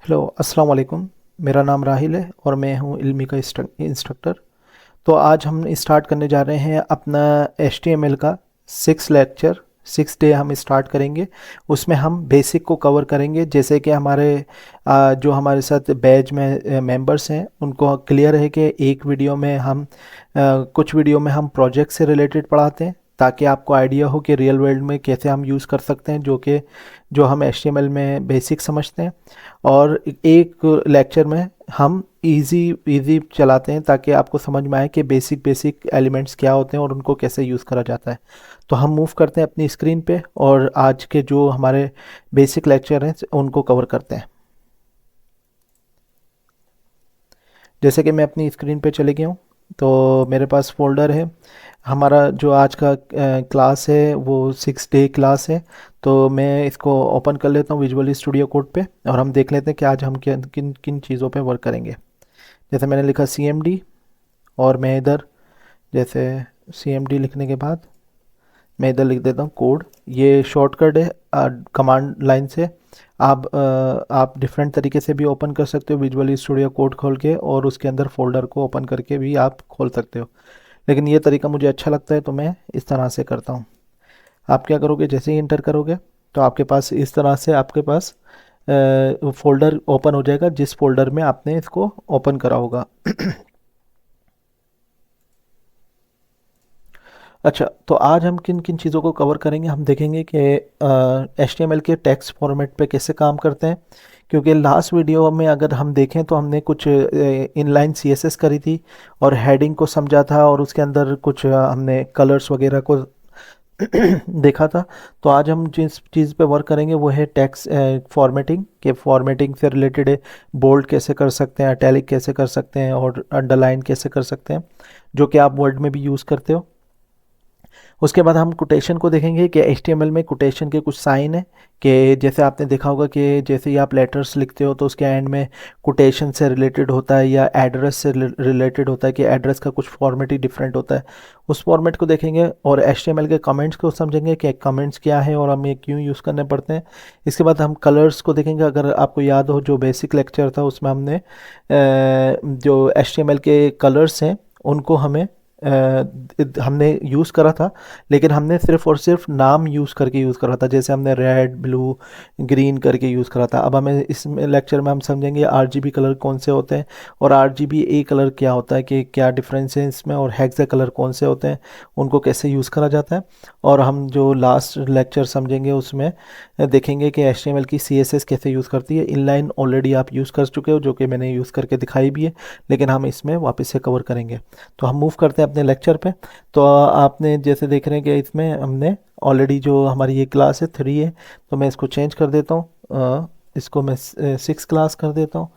Hello अस्सलाम वालेकुम। मेरा नाम राहिल है और मैं हूँ इल्मी का इंस्ट्रक्टर। तो आज हम स्टार्ट करने जा रहे हैं अपना HTML का 6 लेक्चर 6 डे हम स्टार्ट करेंगे। उसमें हम बेसिक को कवर करेंगे, जैसे कि हमारे जो हमारे साथ बैच में मेंबर्स हैं उनको क्लियर है कि एक वीडियो में हम कुछ वीडियो में हम प्रोजेक्ट से रिलेटेड पढ़ाते हैं, ताकि आपको आइडिया हो कि रियल वर्ल्ड में कैसे हम यूज़ कर सकते हैं जो हम HTML में बेसिक समझते हैं। और एक लेक्चर में हम इजी इजी चलाते हैं ताकि आपको समझ में आए कि बेसिक बेसिक एलिमेंट्स क्या होते हैं और उनको कैसे यूज़ करा जाता है। तो हम मूव करते हैं अपनी स्क्रीन पे और आज के जो हमारे बेसिक लेक्चर हैं उनको कवर करते हैं। जैसे कि मैं अपनी स्क्रीन पे चले गया हूँ, तो मेरे पास फोल्डर है। हमारा जो आज का क्लास है वो 6 डे क्लास है। तो मैं इसको ओपन कर लेता हूँ विजुअल स्टूडियो कोड पे और हम देख लेते हैं कि आज हम किन किन चीज़ों पे वर्क करेंगे। जैसे मैंने लिखा CMD और मैं इधर जैसे CMD लिखने के बाद मैं इधर लिख देता हूँ कोड। ये शॉर्टकट है कमांड लाइन से। आप डिफरेंट तरीके से भी ओपन कर सकते हो विजुअल स्टूडियो कोड खोल के, और उसके अंदर फोल्डर को ओपन करके भी आप खोल सकते हो। लेकिन ये तरीका मुझे अच्छा लगता है तो मैं इस तरह से करता हूँ। आप क्या करोगे, जैसे ही इंटर करोगे तो आपके पास इस तरह से आपके पास फोल्डर ओपन हो जाएगा जिस फोल्डर में आपने इसको ओपन करा होगा। अच्छा, तो आज हम किन किन चीज़ों को कवर करेंगे, हम देखेंगे कि HTML के टेक्स्ट फॉर्मेट पे कैसे काम करते हैं। क्योंकि लास्ट वीडियो में अगर हम देखें तो हमने कुछ इनलाइन CSS करी थी और हेडिंग को समझा था, और उसके अंदर कुछ हमने कलर्स वगैरह को देखा था। तो आज हम जिस चीज़ पे वर्क करेंगे वो है टेक्स्ट फॉर्मेटिंग के फॉर्मेटिंग से रिलेटेड है। बोल्ड कैसे कर सकते हैं, इटैलिक कैसे कर सकते हैं और अंडरलाइन कैसे कर सकते हैं, जो कि आप वर्ड में भी यूज़ करते हो। उसके बाद हम कोटेशन को देखेंगे कि HTML में कोटेशन के कुछ साइन है, कि जैसे आपने देखा होगा कि जैसे ही आप लेटर्स लिखते हो तो उसके एंड में कोटेशन से रिलेटेड होता है या एड्रेस से रिलेटेड होता है, कि एड्रेस का कुछ फॉर्मेट ही डिफरेंट होता है। उस फॉर्मेट को देखेंगे और HTML के कमेंट्स को समझेंगे कि कमेंट्स क्या है और हमें क्यों यूज़ करने पड़ते हैं। इसके बाद हम कलर्स को देखेंगे। अगर आपको याद हो जो बेसिक लेक्चर था उसमें हमने जो HTML के कलर्स हैं उनको हमने यूज़ करा था, लेकिन हमने सिर्फ और सिर्फ नाम यूज़ करके यूज़ करा था। जैसे हमने रेड ब्लू ग्रीन करके यूज़ करा था। अब हमें इस लेक्चर में हम समझेंगे RGB कलर कौन से होते हैं और RGBA कलर क्या होता है, कि क्या डिफरेंस है इसमें, और हेक्सा कलर कौन से होते हैं, उनको कैसे यूज़ करा जाता है। और हम जो लास्ट लेक्चर समझेंगे उसमें देखेंगे कि HTML की CSS कैसे यूज़ करती है। इनलाइन ऑलरेडी आप यूज़ कर चुके हो, जो कि मैंने यूज़ करके दिखाई भी है, लेकिन हम इसमें वापस से कवर करेंगे। तो हम मूव करते हैं अपने लेक्चर पे। तो आपने जैसे देख रहे हैं कि इसमें हमने ऑलरेडी जो हमारी ये क्लास है 3 है, तो मैं इसको चेंज कर देता हूँ। इसको मैं 6 क्लास कर देता हूँ।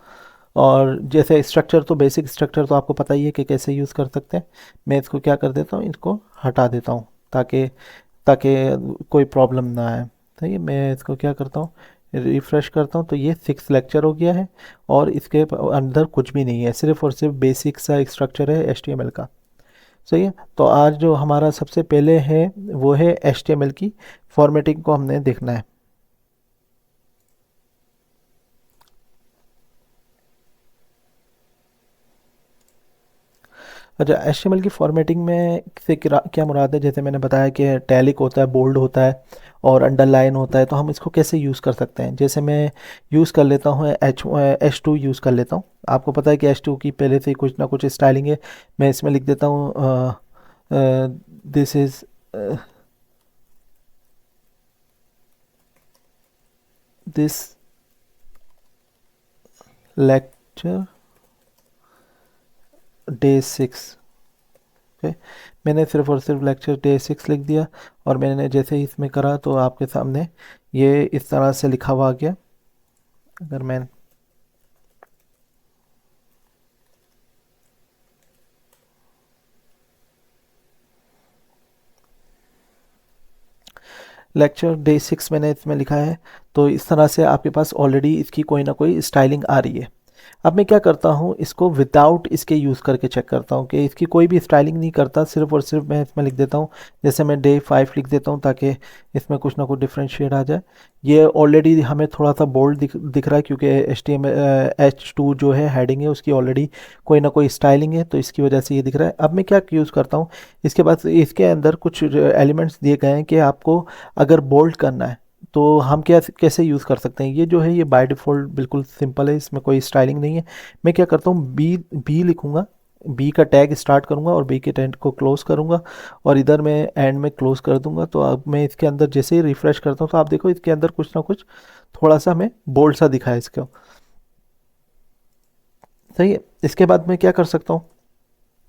और जैसे स्ट्रक्चर, तो बेसिक स्ट्रक्चर तो आपको पता ही है कि कैसे यूज़ कर सकते हैं। मैं इसको क्या कर देता हूँ, इसको हटा देता हूँ ताकि ताकि कोई प्रॉब्लम ना आए। तो ये मैं इसको क्या करता हूँ, रिफ़्रेश करता हूँ, तो ये 6 लेक्चर हो गया है और इसके अंदर कुछ भी नहीं है, सिर्फ और सिर्फ बेसिक सा स्ट्रक्चर है HTML का। सही है। तो आज जो हमारा सबसे पहले है वो है HTML की फॉर्मेटिंग को हमने देखना है। अच्छा, HTML की फॉर्मेटिंग में से क्या मुराद है, जैसे मैंने बताया कि टैलिक होता है, बोल्ड होता है और अंडरलाइन होता है। तो हम इसको कैसे यूज़ कर सकते हैं, जैसे मैं यूज़ कर लेता हूँ H2 यूज़ कर लेता हूँ। आपको पता है कि H2 की पहले से ही कुछ ना कुछ स्टाइलिंग है। मैं इसमें लिख देता हूँ this is this lecture day 6। Okay, मैंने सिर्फ और सिर्फ लेक्चर डे 6 लिख दिया और मैंने जैसे ही इसमें करा तो आपके सामने ये इस तरह से लिखा हुआ आ गया। अगर मैं लेक्चर डे 6 मैंने इसमें लिखा है, तो इस तरह से आपके पास ऑलरेडी इसकी कोई ना कोई स्टाइलिंग आ रही है। अब मैं क्या करता हूँ, इसको विदाउट इसके यूज़ करके चेक करता हूँ कि इसकी कोई भी स्टाइलिंग नहीं करता, सिर्फ और सिर्फ मैं इसमें लिख देता हूँ, जैसे मैं डे 5 लिख देता हूँ ताकि इसमें कुछ ना कुछ डिफरेंट शेड आ जाए। ये ऑलरेडी हमें थोड़ा सा बोल्ड दिख रहा है क्योंकि H2 जो है हेडिंग है उसकी ऑलरेडी कोई ना कोई स्टाइलिंग है, तो इसकी वजह से ये दिख रहा है। अब मैं क्या यूज़ करता हूँ, इसके बाद इसके अंदर कुछ एलिमेंट्स दिए गए हैं कि आपको अगर बोल्ड करना है तो हम क्या कैसे यूज़ कर सकते हैं। ये जो है ये बाय डिफ़ॉल्ट बिल्कुल सिंपल है, इसमें कोई स्टाइलिंग नहीं है। मैं क्या करता हूँ, बी बी लिखूँगा, बी का टैग स्टार्ट करूँगा और बी के टैग को क्लोज़ करूँगा और इधर मैं एंड में क्लोज़ कर दूँगा। तो अब मैं इसके अंदर जैसे ही रिफ़्रेश करता हूँ तो आप देखो इसके अंदर कुछ ना कुछ थोड़ा सा हमें बोल्ड सा दिखा है इसको। सही है। इसके बाद मैं क्या कर सकता हूँ,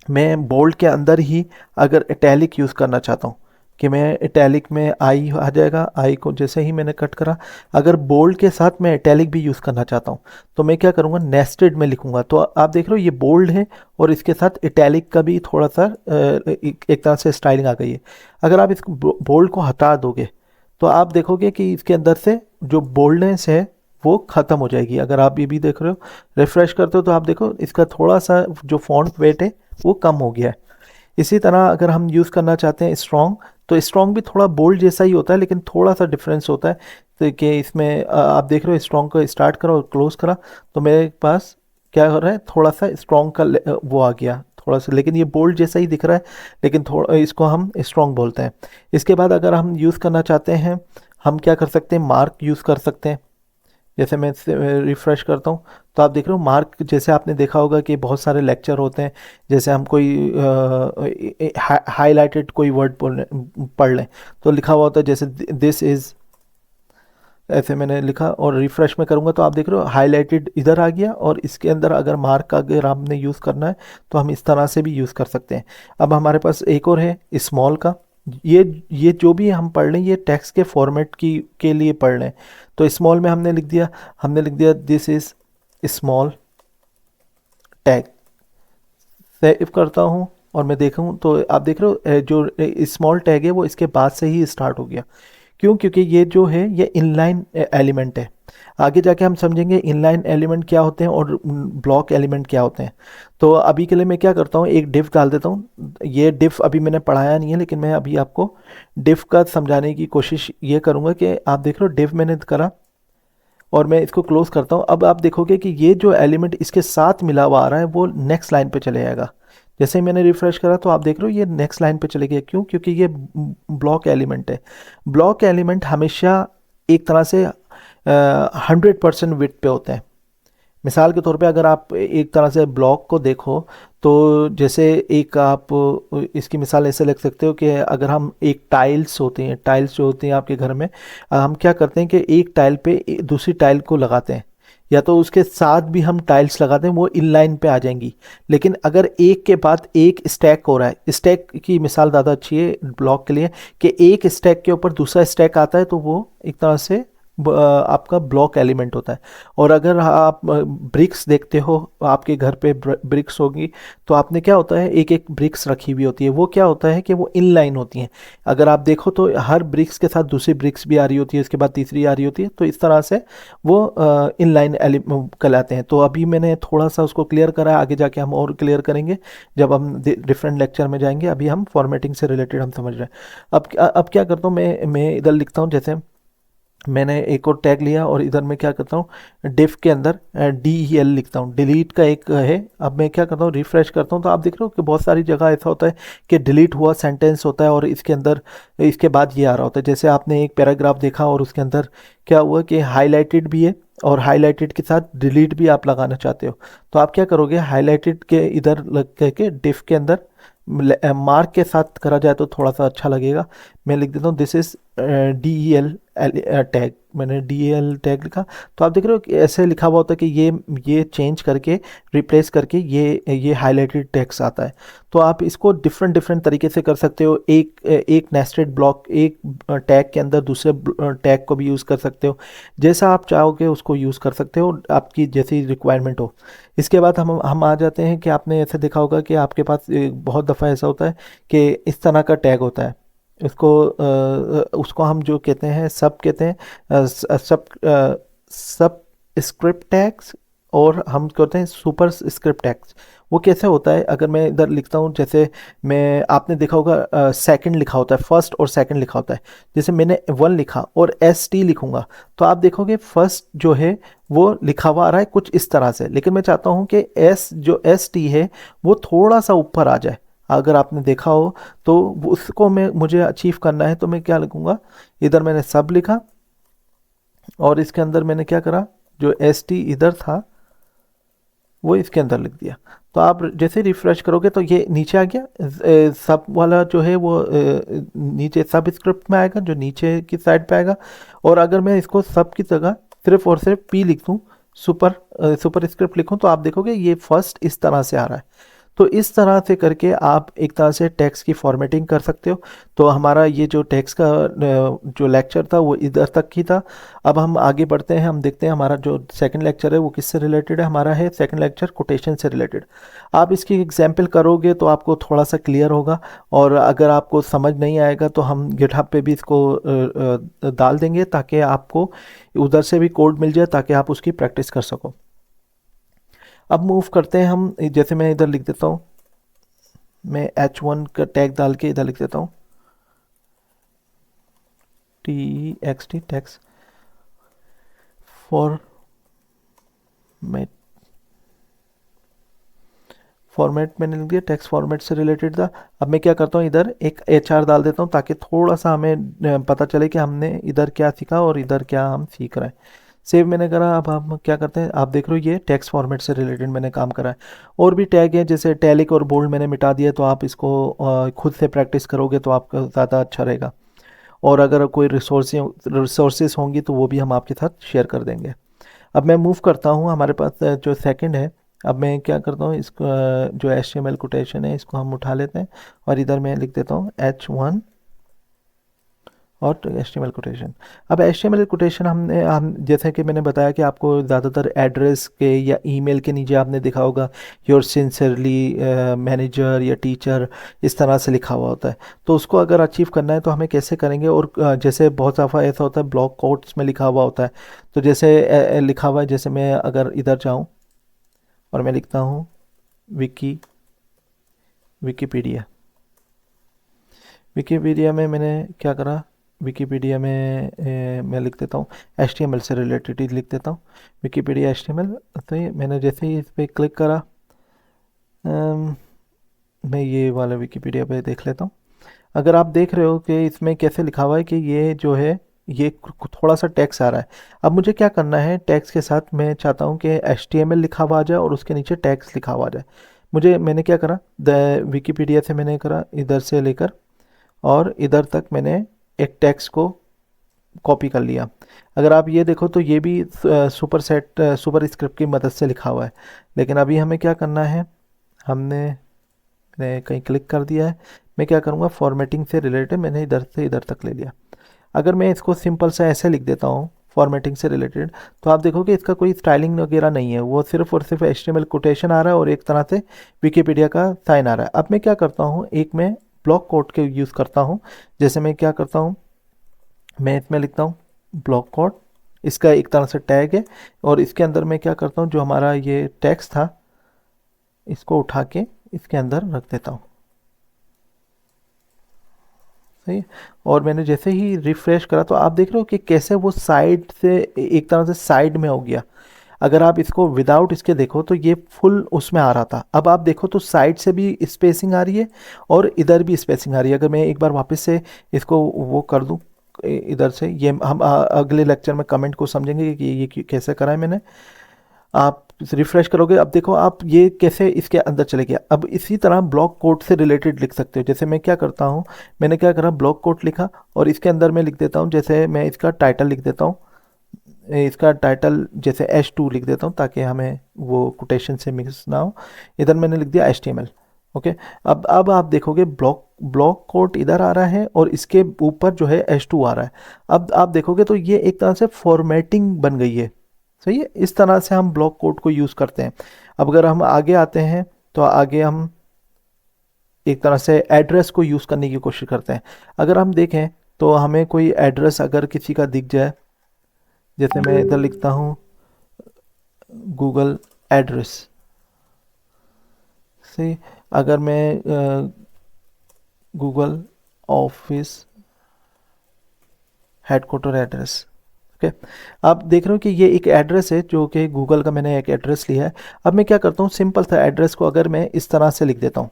मैं बोल्ड के अंदर ही अगर इटैलिक यूज़ करना चाहता हूँ कि मैं इटैलिक में आई आ जाएगा, आई को जैसे ही मैंने कट करा, अगर बोल्ड के साथ मैं इटैलिक भी यूज़ करना चाहता हूँ तो मैं क्या करूँगा, नेस्टेड में लिखूँगा। तो आप देख रहे हो ये बोल्ड है और इसके साथ इटैलिक का भी थोड़ा सा एक तरह से स्टाइलिंग आ गई है। अगर आप इसको बोल्ड को हटा दोगे तो आप देखोगे कि इसके अंदर से जो बोल्डनेस है वो ख़त्म हो जाएगी। अगर आप ये भी देख रहे हो, रिफ़्रेश करते हो तो आप देखो इसका थोड़ा सा जो फ़ॉन्ट वेट है वो कम हो गया है। इसी तरह अगर हम यूज़ करना चाहते हैं स्ट्रॉन्ग, तो स्ट्रॉन्ग भी थोड़ा बोल्ड जैसा ही होता है लेकिन थोड़ा सा डिफरेंस होता है। तो कि इसमें आप देख रहे हो स्ट्रॉन्ग को स्टार्ट करा और क्लोज़ करा तो मेरे पास क्या हो रहा है, थोड़ा सा स्ट्रॉन्ग का वो आ गया थोड़ा सा, लेकिन ये बोल्ड जैसा ही दिख रहा है लेकिन थोड़ा इसको हम स्ट्रॉन्ग बोलते हैं। इसके बाद अगर हम यूज़ करना चाहते हैं, हम क्या कर सकते हैं, मार्क यूज़ कर सकते हैं। जैसे मैं रिफ़्रेश करता हूँ तो आप देख रहे हो मार्क, जैसे आपने देखा होगा कि बहुत सारे लेक्चर होते हैं, जैसे हम कोई हाईलाइटेड कोई वर्ड पढ़ लें तो लिखा हुआ होता है जैसे दिस इज़, ऐसे मैंने लिखा और रिफ़्रेश में करूँगा तो आप देख रहे हो हाईलाइटेड इधर आ गया। और इसके अंदर अगर मार्क का अगर आपने यूज़ करना है तो हम इस तरह से भी यूज़ कर सकते हैं। अब हमारे पास एक और है स्मॉल का। ये जो भी हम पढ़ लें ये टेक्स्ट के फॉर्मेट की के लिए पढ़ लें। तो स्मॉल में हमने लिख दिया this is small tag. Save करता हूँ और मैं देखूँ तो आप देख रहे हो जो स्मॉल टैग है वो इसके बाद से ही स्टार्ट हो गया। क्यों? क्योंकि ये जो है ये इनलाइन एलिमेंट है। आगे जाके हम समझेंगे इनलाइन एलिमेंट क्या होते हैं और ब्लॉक एलिमेंट क्या होते हैं। तो अभी के लिए मैं क्या करता हूँ, एक डिफ डाल देता हूँ। ये डिफ अभी मैंने पढ़ाया नहीं है लेकिन मैं अभी आपको डिफ का समझाने की कोशिश ये करूँगा कि आप देख रहे हो डिफ मैंने करा और मैं इसको क्लोज करता हूँ। अब आप देखोगे कि ये जो एलिमेंट इसके साथ मिला हुआ आ रहा है वो नेक्स्ट लाइन पे चले जाएगा। जैसे ही मैंने रिफ्रेश करा तो आप देख रहे हो ये नेक्स्ट लाइन पे चले गया। क्यों? क्योंकि ये ब्लॉक एलिमेंट है। ब्लॉक एलिमेंट हमेशा एक तरह से 100% विड्थ पे होते हैं। मिसाल के तौर पे अगर आप एक तरह से ब्लॉक को देखो तो जैसे एक आप इसकी मिसाल ऐसे लग सकते हो कि अगर हम एक टाइल्स होती हैं, टाइल्स जो होती हैं आपके घर में, हम क्या करते हैं कि एक टाइल पे दूसरी टाइल को लगाते हैं या तो उसके साथ भी हम टाइल्स लगाते हैं, वो इन लाइन पे आ जाएंगी। लेकिन अगर एक के बाद एक स्टैक हो रहा है, स्टैक की मिसाल ज़्यादा अच्छी है ब्लॉक के लिए कि एक स्टैक के ऊपर दूसरा स्टैक आता है तो वो एक तरह से आपका ब्लॉक एलिमेंट होता है। और अगर आप ब्रिक्स देखते हो, आपके घर पे ब्रिक्स होगी तो आपने क्या होता है, एक एक ब्रिक्स रखी हुई होती है, वो क्या होता है कि वो इन लाइन होती हैं। अगर आप देखो तो हर ब्रिक्स के साथ दूसरी ब्रिक्स भी आ रही होती है, इसके बाद तीसरी आ रही होती है, तो इस तरह से वो इन लाइन कहलाते हैं। तो अभी मैंने थोड़ा सा उसको क्लियर करा है, आगे जाके हम और क्लियर करेंगे जब हम डिफरेंट लेक्चर में जाएंगे। अभी हम फॉर्मेटिंग से रिलेटेड हम समझ रहे हैं। अब क्या करता हूँ, मैं इधर लिखता हूँ, जैसे मैंने एक और टैग लिया और इधर मैं क्या करता हूँ, डिफ के अंदर DEL लिखता हूँ, डिलीट का एक है। अब मैं क्या करता हूँ, रिफ्रेश करता हूँ तो आप देख रहे हो कि बहुत सारी जगह ऐसा होता है कि डिलीट हुआ सेंटेंस होता है और इसके अंदर इसके बाद ये आ रहा होता है। जैसे आपने एक पैराग्राफ देखा और उसके अंदर क्या हुआ कि हाईलाइटेड भी है और हाईलाइटेड के साथ डिलीट भी आप लगाना चाहते हो, तो आप क्या करोगे, हाईलाइटेड के इधर लग करके डिफ के अंदर मार्क के साथ करा जाए तो थोड़ा सा अच्छा लगेगा। मैं लिख देता हूँ दिस इज़ DEL टैग। मैंने DEL टैग लिखा तो आप देख रहे हो कि ऐसे लिखा हुआ होता है कि ये चेंज करके रिप्लेस करके ये हाईलाइटेड टेक्स्ट आता है। तो आप इसको डिफरेंट डिफरेंट तरीके से कर सकते हो। एक नेस्टेड ब्लॉक, एक टैग के अंदर दूसरे टैग को भी यूज़ कर सकते हो। जैसा आप चाहोगे उसको यूज़ कर सकते हो, आपकी जैसी रिक्वायरमेंट हो। इसके बाद हम आ जाते हैं कि आपने ऐसे देखा होगा कि आपके पास बहुत दफ़ा ऐसा होता है कि इस तरह का टैग होता है। उसको हम जो कहते हैं सब कहते हैं सब सब स्क्रिप्ट टैग्स और हम कहते हैं सुपर स्क्रिप्ट टेक्स्ट। वो कैसे होता है, अगर मैं इधर लिखता हूँ, जैसे मैं, आपने देखा होगा सेकंड लिखा होता है, फर्स्ट और सेकंड लिखा होता है। जैसे मैंने 1 लिखा और एस टी लिखूंगा, तो आप देखोगे फर्स्ट जो है वो लिखा हुआ आ रहा है कुछ इस तरह से, लेकिन मैं चाहता हूँ कि एस जो एस टी है वो थोड़ा सा ऊपर आ जाए। अगर आपने देखा हो तो उसको मैं मुझे अचीव करना है, तो मैं क्या लिखूंगा, इधर मैंने सब लिखा और इसके अंदर मैंने क्या करा, जो एस टी इधर था वो इसके अंदर लिख दिया। तो आप जैसे रिफ्रेश करोगे तो ये नीचे आ गया, सब वाला जो है वो नीचे सब स्क्रिप्ट में आएगा, जो नीचे की साइड पे आएगा। और अगर मैं इसको सब की जगह सिर्फ और सिर्फ पी लिख दूँ, सुपर स्क्रिप्ट लिखूँ, तो आप देखोगे ये फर्स्ट इस तरह से आ रहा है। तो इस तरह से करके आप एक तरह से टेक्स्ट की फॉर्मेटिंग कर सकते हो। तो हमारा ये जो टेक्स्ट का जो लेक्चर था वो इधर तक ही था। अब हम आगे बढ़ते हैं, हम देखते हैं हमारा जो सेकंड लेक्चर है वो किससे रिलेटेड है। हमारा है सेकंड लेक्चर कोटेशन से रिलेटेड। आप इसकी एग्जाम्पल करोगे तो आपको थोड़ा सा क्लियर होगा, और अगर आपको समझ नहीं आएगा तो हम गिटहब पे भी इसको डाल देंगे, ताकि आपको उधर से भी कोड मिल जाए, ताकि आप उसकी प्रैक्टिस कर सको। अब मूव करते हैं हम, जैसे मैं इधर लिख देता हूँ, मैं H1 का टैग डाल के इधर लिख देता हूँ TXT टैक्स फॉर्मेट। फॉर्मेट मैंने लिख दिया, टेक्स्ट फॉर्मेट से रिलेटेड था। अब मैं क्या करता हूँ, इधर एक HR डाल देता हूँ, ताकि थोड़ा सा हमें पता चले कि हमने इधर क्या सीखा और इधर क्या हम सीख रहे हैं। सेव मैंने करा। अब हम क्या करते हैं, आप देख रहे हो ये टेक्स्ट फॉर्मेट से रिलेटेड मैंने काम करा है। और भी टैग हैं, जैसे टैलिक और बोल्ड मैंने मिटा दिया, तो आप इसको खुद से प्रैक्टिस करोगे तो आपका ज़्यादा अच्छा रहेगा। और अगर कोई रिसोर्सेज होंगी तो वो भी हम आपके साथ शेयर कर देंगे। अब मैं मूव करता हूँ, हमारे पास जो सेकंड है। अब मैं क्या करता हूँ, इसको जो HTML कोटेशन है इसको हम उठा लेते हैं, और इधर मैं लिख देता हूँ H1 और HTML कोटेशन। अब HTML कोटेशन हम जैसे कि मैंने बताया कि आपको ज़्यादातर एड्रेस के या ईमेल के नीचे आपने देखा होगा योर सिंसियरली मैनेजर या टीचर, इस तरह से लिखा हुआ होता है। तो उसको अगर अचीव करना है तो हमें कैसे करेंगे, और जैसे बहुत दफ़ा ऐसा होता है ब्लॉक कोट्स में लिखा हुआ होता है। तो जैसे लिखा हुआ है, जैसे मैं अगर इधर जाऊँ और मैं लिखता हूँ विकीपीडिया। विकीपीडिया में मैंने क्या करा, विकीपीडिया में मैं लिख देता हूँ HTML से रिलेटेड ही लिख देता हूँ, विकीपीडिया HTML। तो ये मैंने जैसे ही इस पर क्लिक करा, मैं ये वाला विकीपीडिया पे देख लेता हूँ। अगर आप देख रहे हो कि इसमें कैसे लिखा हुआ है कि ये जो है ये थोड़ा सा टेक्स्ट आ रहा है। अब मुझे क्या करना है, टेक्स्ट के साथ मैं चाहता हूँ कि HTML लिखा हुआ आ जाए और उसके नीचे टेक्स्ट लिखा हुआ आ जाए। मैंने क्या करा, द विकीपीडिया से मैंने करा इधर से लेकर और इधर तक मैंने एक टेक्स्ट को कॉपी कर लिया। अगर आप ये देखो तो ये भी सुपर स्क्रिप्ट की मदद से लिखा हुआ है। लेकिन अभी हमें क्या करना है, मैंने कहीं क्लिक कर दिया है। मैं क्या करूँगा, फॉर्मेटिंग से रिलेटेड मैंने इधर से इधर तक ले लिया। अगर मैं इसको सिंपल सा ऐसे लिख देता हूँ फॉर्मेटिंग से रिलेटेड, तो आप देखोगे इसका कोई स्टाइलिंग वगैरह नहीं है, वो सिर्फ और सिर्फ HTML कोटेशन आ रहा है और एक तरह से विकीपीडिया का साइन आ रहा है। अब मैं क्या करता हूँ, एक मैं ब्लॉक कोड के यूज़ करता हूँ। जैसे मैं क्या करता हूँ, मैं इसमें लिखता हूँ ब्लॉक कोड, इसका एक तरह से टैग है, और इसके अंदर मैं क्या करता हूँ, जो हमारा ये टेक्स्ट था इसको उठा के इसके अंदर रख देता हूँ। सही। और मैंने जैसे ही रिफ्रेश करा तो आप देख रहे हो कि कैसे वो साइड से एक तरह से साइड में हो गया। अगर आप इसको विदाउट इसके देखो तो ये फुल उसमें आ रहा था, अब आप देखो तो साइड से भी स्पेसिंग आ रही है और इधर भी स्पेसिंग आ रही है। अगर मैं एक बार वापस से इसको वो कर दूं इधर से, ये हम अगले लेक्चर में कमेंट को समझेंगे कि ये कैसे करा है मैंने। आप रिफ्रेश करोगे, अब देखो आप ये कैसे इसके अंदर चले गया। अब इसी तरह ब्लॉक कोड से रिलेटेड लिख सकते हो। जैसे मैं क्या करता हूँ, मैंने क्या करा, ब्लॉक कोड लिखा और इसके अंदर मैं लिख देता हूँ, जैसे मैं इसका टाइटल लिख देता हूँ, इसका टाइटल जैसे H2 लिख देता हूँ ताकि हमें वो कोटेशन से मिक्स ना हो। इधर मैंने लिख दिया HTML। ओके। अब आप देखोगे ब्लॉक ब्लॉक कोड इधर आ रहा है और इसके ऊपर जो है H2 आ रहा है। अब आप देखोगे तो ये एक तरह से फॉर्मेटिंग बन गई है। सही है, इस तरह से हम ब्लॉक कोड को यूज़ करते हैं। अब अगर हम आगे आते हैं तो आगे हम एक तरह से एड्रेस को यूज़ करने की कोशिश करते हैं। अगर हम देखें तो हमें कोई एड्रेस अगर किसी का दिख जाए, जैसे मैं इधर लिखता हूँ गूगल एड्रेस से, अगर मैं Google office headquarter address, okay, आप देख रहे हो कि ये एक एड्रेस है जो कि गूगल का मैंने एक एड्रेस लिया है। अब मैं क्या करता हूँ, सिंपल था एड्रेस को अगर मैं इस तरह से लिख देता हूँ,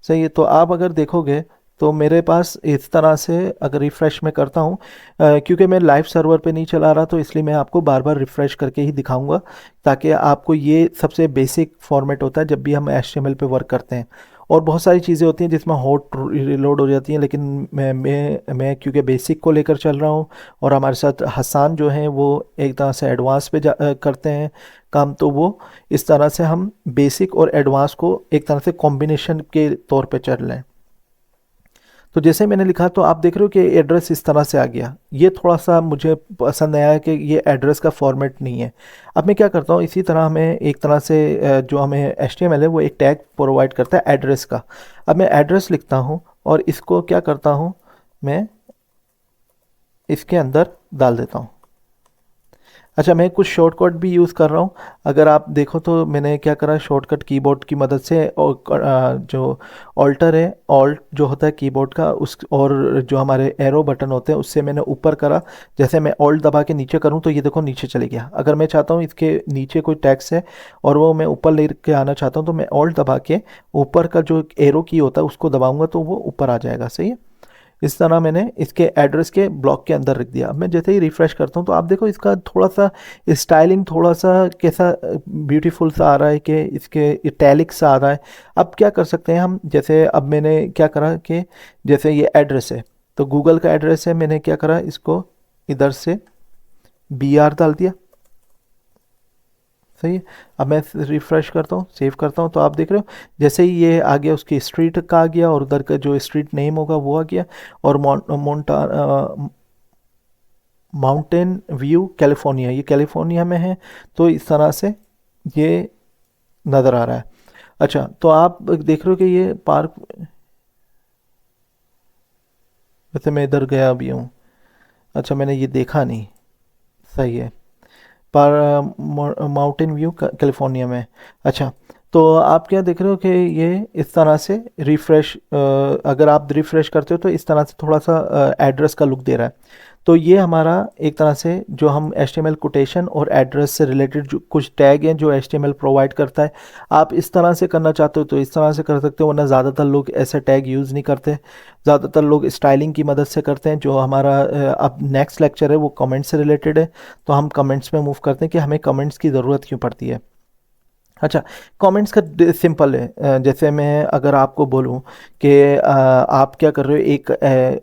सही है। तो आप अगर देखोगे तो मेरे पास इस तरह से अगर रिफ़्रेश मैं करता हूँ, क्योंकि मैं लाइव सर्वर पे नहीं चला रहा तो इसलिए मैं आपको बार बार रिफ़्रेश करके ही दिखाऊंगा, ताकि आपको ये सबसे बेसिक फॉर्मेट होता है जब भी हम HTML पे वर्क करते हैं। और बहुत सारी चीज़ें होती हैं जिसमें हॉट रिलोड हो जाती हैं, लेकिन मैं क्योंकि बेसिक को लेकर चल रहा हूँ और हमारे साथ हसन जो हैं वो एक तरह से एडवांस पे करते हैं काम, तो वो इस तरह से हम बेसिक और एडवांस को एक तरह से कॉम्बिनेशन के तौर पे चल रहे हैं। तो जैसे मैंने लिखा तो आप देख रहे हो कि एड्रेस इस तरह से आ गया। ये थोड़ा सा मुझे पसंद आया कि ये एड्रेस का फॉर्मेट नहीं है। अब मैं क्या करता हूँ, इसी तरह हमें एक तरह से जो हमें HTML है वो एक टैग प्रोवाइड करता है एड्रेस का। अब मैं एड्रेस लिखता हूँ और इसको क्या करता हूँ, मैं इसके अंदर डाल देता हूँ। अच्छा, मैं कुछ शॉर्टकट भी यूज़ कर रहा हूँ। अगर आप देखो तो मैंने क्या करा, शॉर्टकट कीबोर्ड की मदद से, और जो ऑल्टर है, ऑल्ट जो होता है कीबोर्ड का, उस और जो हमारे एरो बटन होते हैं उससे मैंने ऊपर करा। जैसे मैं ऑल्ट दबा के नीचे करूँ तो ये देखो नीचे चले गया। अगर मैं चाहता हूँ इसके नीचे कोई टेक्स्ट है और वो मैं ऊपर लेके आना चाहता हूँ तो मैं ऑल्ट दबा के ऊपर का जो एरो की होता है उसको दबाऊंगा तो वो ऊपर आ जाएगा, सही है। इस तरह मैंने इसके एड्रेस के ब्लॉक के अंदर रख दिया। अब मैं जैसे ही रिफ़्रेश करता हूँ तो आप देखो इसका थोड़ा सा स्टाइलिंग थोड़ा सा कैसा ब्यूटीफुल सा आ रहा है कि इसके इटैलिक सा आ रहा है। अब क्या कर सकते हैं हम, जैसे अब मैंने क्या करा कि जैसे ये एड्रेस है तो गूगल का एड्रेस है, मैंने क्या करा, इसको इधर से BR डाल दिया, सही है। अब मैं रिफ़्रेश करता हूँ, सेव करता हूँ, तो आप देख रहे हो जैसे ही ये आ गया उसकी स्ट्रीट का आ गया और उधर का जो स्ट्रीट नेम होगा वो आ गया। और माउंटेन व्यू कैलिफोर्निया, ये कैलिफोर्निया में है, तो इस तरह से ये नज़र आ रहा है। अच्छा, तो आप देख रहे हो कि ये पार्क, वैसे मैं इधर गया भी हूँ, अच्छा मैंने ये देखा नहीं, सही है, पर माउंटेन व्यू कैलिफोर्निया में। अच्छा, तो आप क्या देख रहे हो कि ये इस तरह से रिफ़्रेश, अगर आप रिफ़्रेश करते हो तो इस तरह से थोड़ा सा एड्रेस का लुक दे रहा है। तो ये हमारा एक तरह से जो हम HTML कोटेशन और एड्रेस से रिलेटेड जो कुछ टैग हैं जो HTML प्रोवाइड करता है, आप इस तरह से करना चाहते हो तो इस तरह से कर सकते हो, वरना ज़्यादातर लोग ऐसे टैग यूज़ नहीं करते। ज़्यादातर लोग स्टाइलिंग की मदद से करते हैं। जो हमारा अब नेक्स्ट लेक्चर है वो कमेंट्स से रिलेटेड है, तो हम कमेंट्स में मूव करते हैं कि हमें कमेंट्स की ज़रूरत क्यों पड़ती है। अच्छा, कमेंट्स का सिंपल है, जैसे मैं अगर आपको बोलूं कि आप क्या कर रहे हो, एक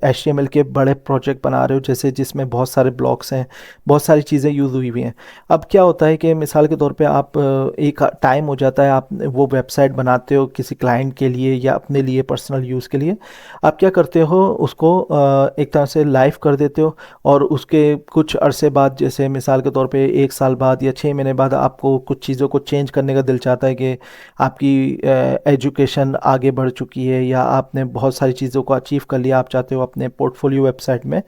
HTML के बड़े प्रोजेक्ट बना रहे हो जैसे जिसमें बहुत सारे ब्लॉक्स हैं, बहुत सारी चीज़ें यूज़ हुई हुई हैं। अब क्या होता है कि मिसाल के तौर पे आप एक टाइम हो जाता है, आप वो वेबसाइट बनाते हो किसी क्लाइंट के लिए या अपने लिए पर्सनल यूज़ के लिए, आप क्या करते हो उसको एक तरह से लाइव कर देते हो और उसके कुछ अरसे बाद, जैसे मिसाल के तौर पे 1 साल बाद या 6 महीने बाद आपको कुछ चीज़ों को चेंज करने का दिल चाहता है कि आपकी एजुकेशन आगे बढ़ चुकी है या आपने बहुत सारी चीज़ों को अचीव कर लिया, आप चाहते हो अपने पोर्टफोलियो वेबसाइट में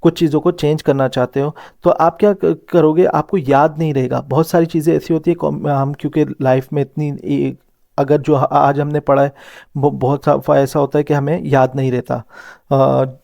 कुछ चीज़ों को चेंज करना चाहते हो, तो आप क्या करोगे, आपको याद नहीं रहेगा। बहुत सारी चीज़ें ऐसी होती है हम क्योंकि लाइफ में इतनी अगर जो आज हमने पढ़ा है बहुत सा ऐसा होता है कि हमें याद नहीं रहता।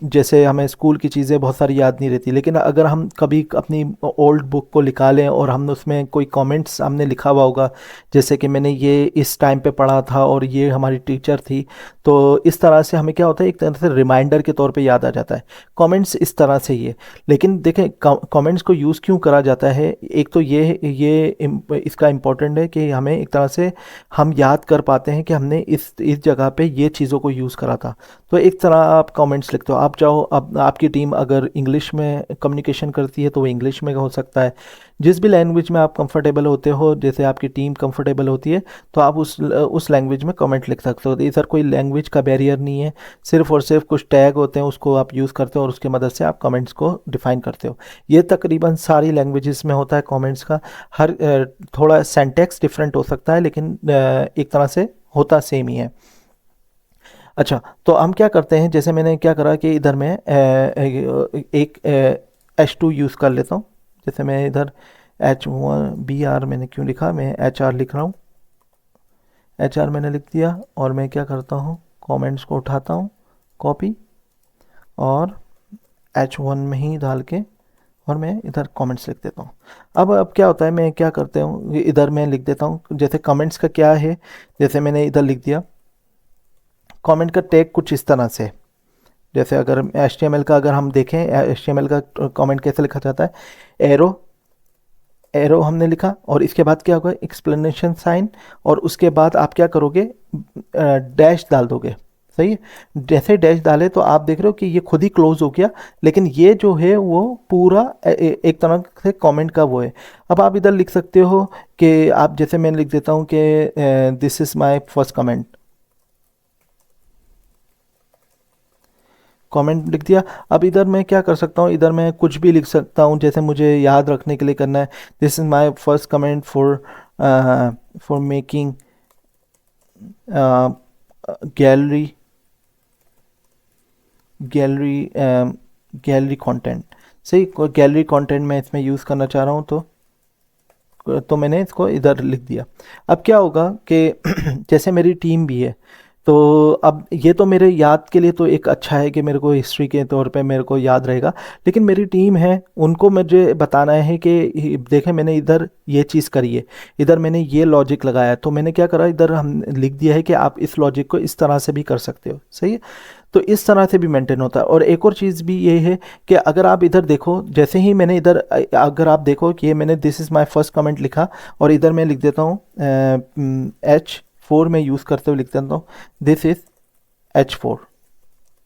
जैसे हमें स्कूल की चीज़ें बहुत सारी याद नहीं रहती, लेकिन अगर हम कभी अपनी ओल्ड बुक को निकालें और हम उसमें कोई कमेंट्स हमने लिखा हुआ होगा, जैसे कि मैंने ये इस टाइम पे पढ़ा था और ये हमारी टीचर थी, तो इस तरह से हमें क्या होता है, एक तरह से रिमाइंडर के तौर पे याद आ जाता है। कमेंट्स इस तरह से ही है। लेकिन देखें कमेंट्स को यूज़ क्यों करा जाता है, एक तो इसका इम्पोर्टेंट है कि हमें एक तरह से हम याद कर पाते हैं कि हमने इस जगह पे ये चीज़ों को यूज़ करा था। तो एक तरह आप कमेंट्स लिखते हो, आप चाहो अब आपकी टीम अगर इंग्लिश में कम्युनिकेशन करती है तो वो इंग्लिश में हो सकता है, जिस भी लैंग्वेज में आप कंफर्टेबल होते हो, जैसे आपकी टीम कंफर्टेबल होती है तो आप उस लैंग्वेज में कमेंट लिख सकते हो। इधर कोई लैंग्वेज का बैरियर नहीं है, सिर्फ और सिर्फ कुछ टैग होते हैं उसको आप यूज़ करते हो और उसकी मदद से आप कमेंट्स को डिफ़ाइन करते हो। ये तकरीबन सारी लैंग्वेजेस में होता है कमेंट्स का। हर थोड़ा सेंटेक्स डिफरेंट हो सकता है, लेकिन एक तरह से होता सेम ही है। अच्छा, तो हम क्या करते हैं, जैसे मैंने क्या करा कि इधर मैं एक H2 यूज़ कर लेता हूँ। जैसे मैं इधर H1BR मैंने क्यों लिखा, मैं HR लिख रहा हूँ, HR मैंने लिख दिया। और मैं क्या करता हूँ, कमेंट्स को उठाता हूँ, कॉपी, और H1 में ही डाल के और मैं इधर कमेंट्स लिख देता हूँ। अब क्या होता है, मैं क्या करता हूँ, इधर मैं लिख देता हूँ, जैसे कमेंट्स का क्या है, जैसे मैंने इधर लिख दिया कमेंट का टैग कुछ इस तरह से। जैसे अगर HTML का अगर हम देखें, HTML का कमेंट कैसे लिखा जाता है, एरो, एरो हमने लिखा, और इसके बाद क्या होगा, एक्सप्लेनेशन साइन, और उसके बाद आप क्या करोगे, डैश डाल दोगे। सही है, जैसे डैश डाले तो आप देख रहे हो कि ये खुद ही क्लोज हो गया, लेकिन ये जो है वो पूरा एक तरह से कमेंट का वो है। अब आप इधर लिख सकते हो कि आप, जैसे मैं लिख देता हूँ कि this is my first comment, comment लिख दिया। अब इधर मैं क्या कर सकता हूँ, इधर मैं कुछ भी लिख सकता हूँ, जैसे मुझे याद रखने के लिए करना है, this is my first comment for making gallery gallery gallery content. सही, गैलरी कंटेंट मैं इसमें यूज़ करना चाह रहा हूँ, तो मैंने इसको इधर लिख दिया। अब क्या होगा कि जैसे मेरी टीम भी है, तो अब ये तो मेरे याद के लिए तो एक अच्छा है कि मेरे को हिस्ट्री के तौर पे मेरे को याद रहेगा, लेकिन मेरी टीम है, उनको मुझे बताना है कि देखें मैंने इधर ये चीज़ करी है, इधर मैंने ये लॉजिक लगाया, तो मैंने क्या करा, इधर हम लिख दिया है कि आप इस लॉजिक को इस तरह से भी कर सकते हो। सही है, तो इस तरह से भी मेंटेन होता है। और एक और चीज़ भी ये है कि अगर आप इधर देखो, जैसे ही मैंने इधर अगर आप देखो कि ये मैंने this is my first comment लिखा, और इधर मैं लिख देता हूँ H4 में यूज़ करते हुए लिख देता हूँ दिस इज़ H4।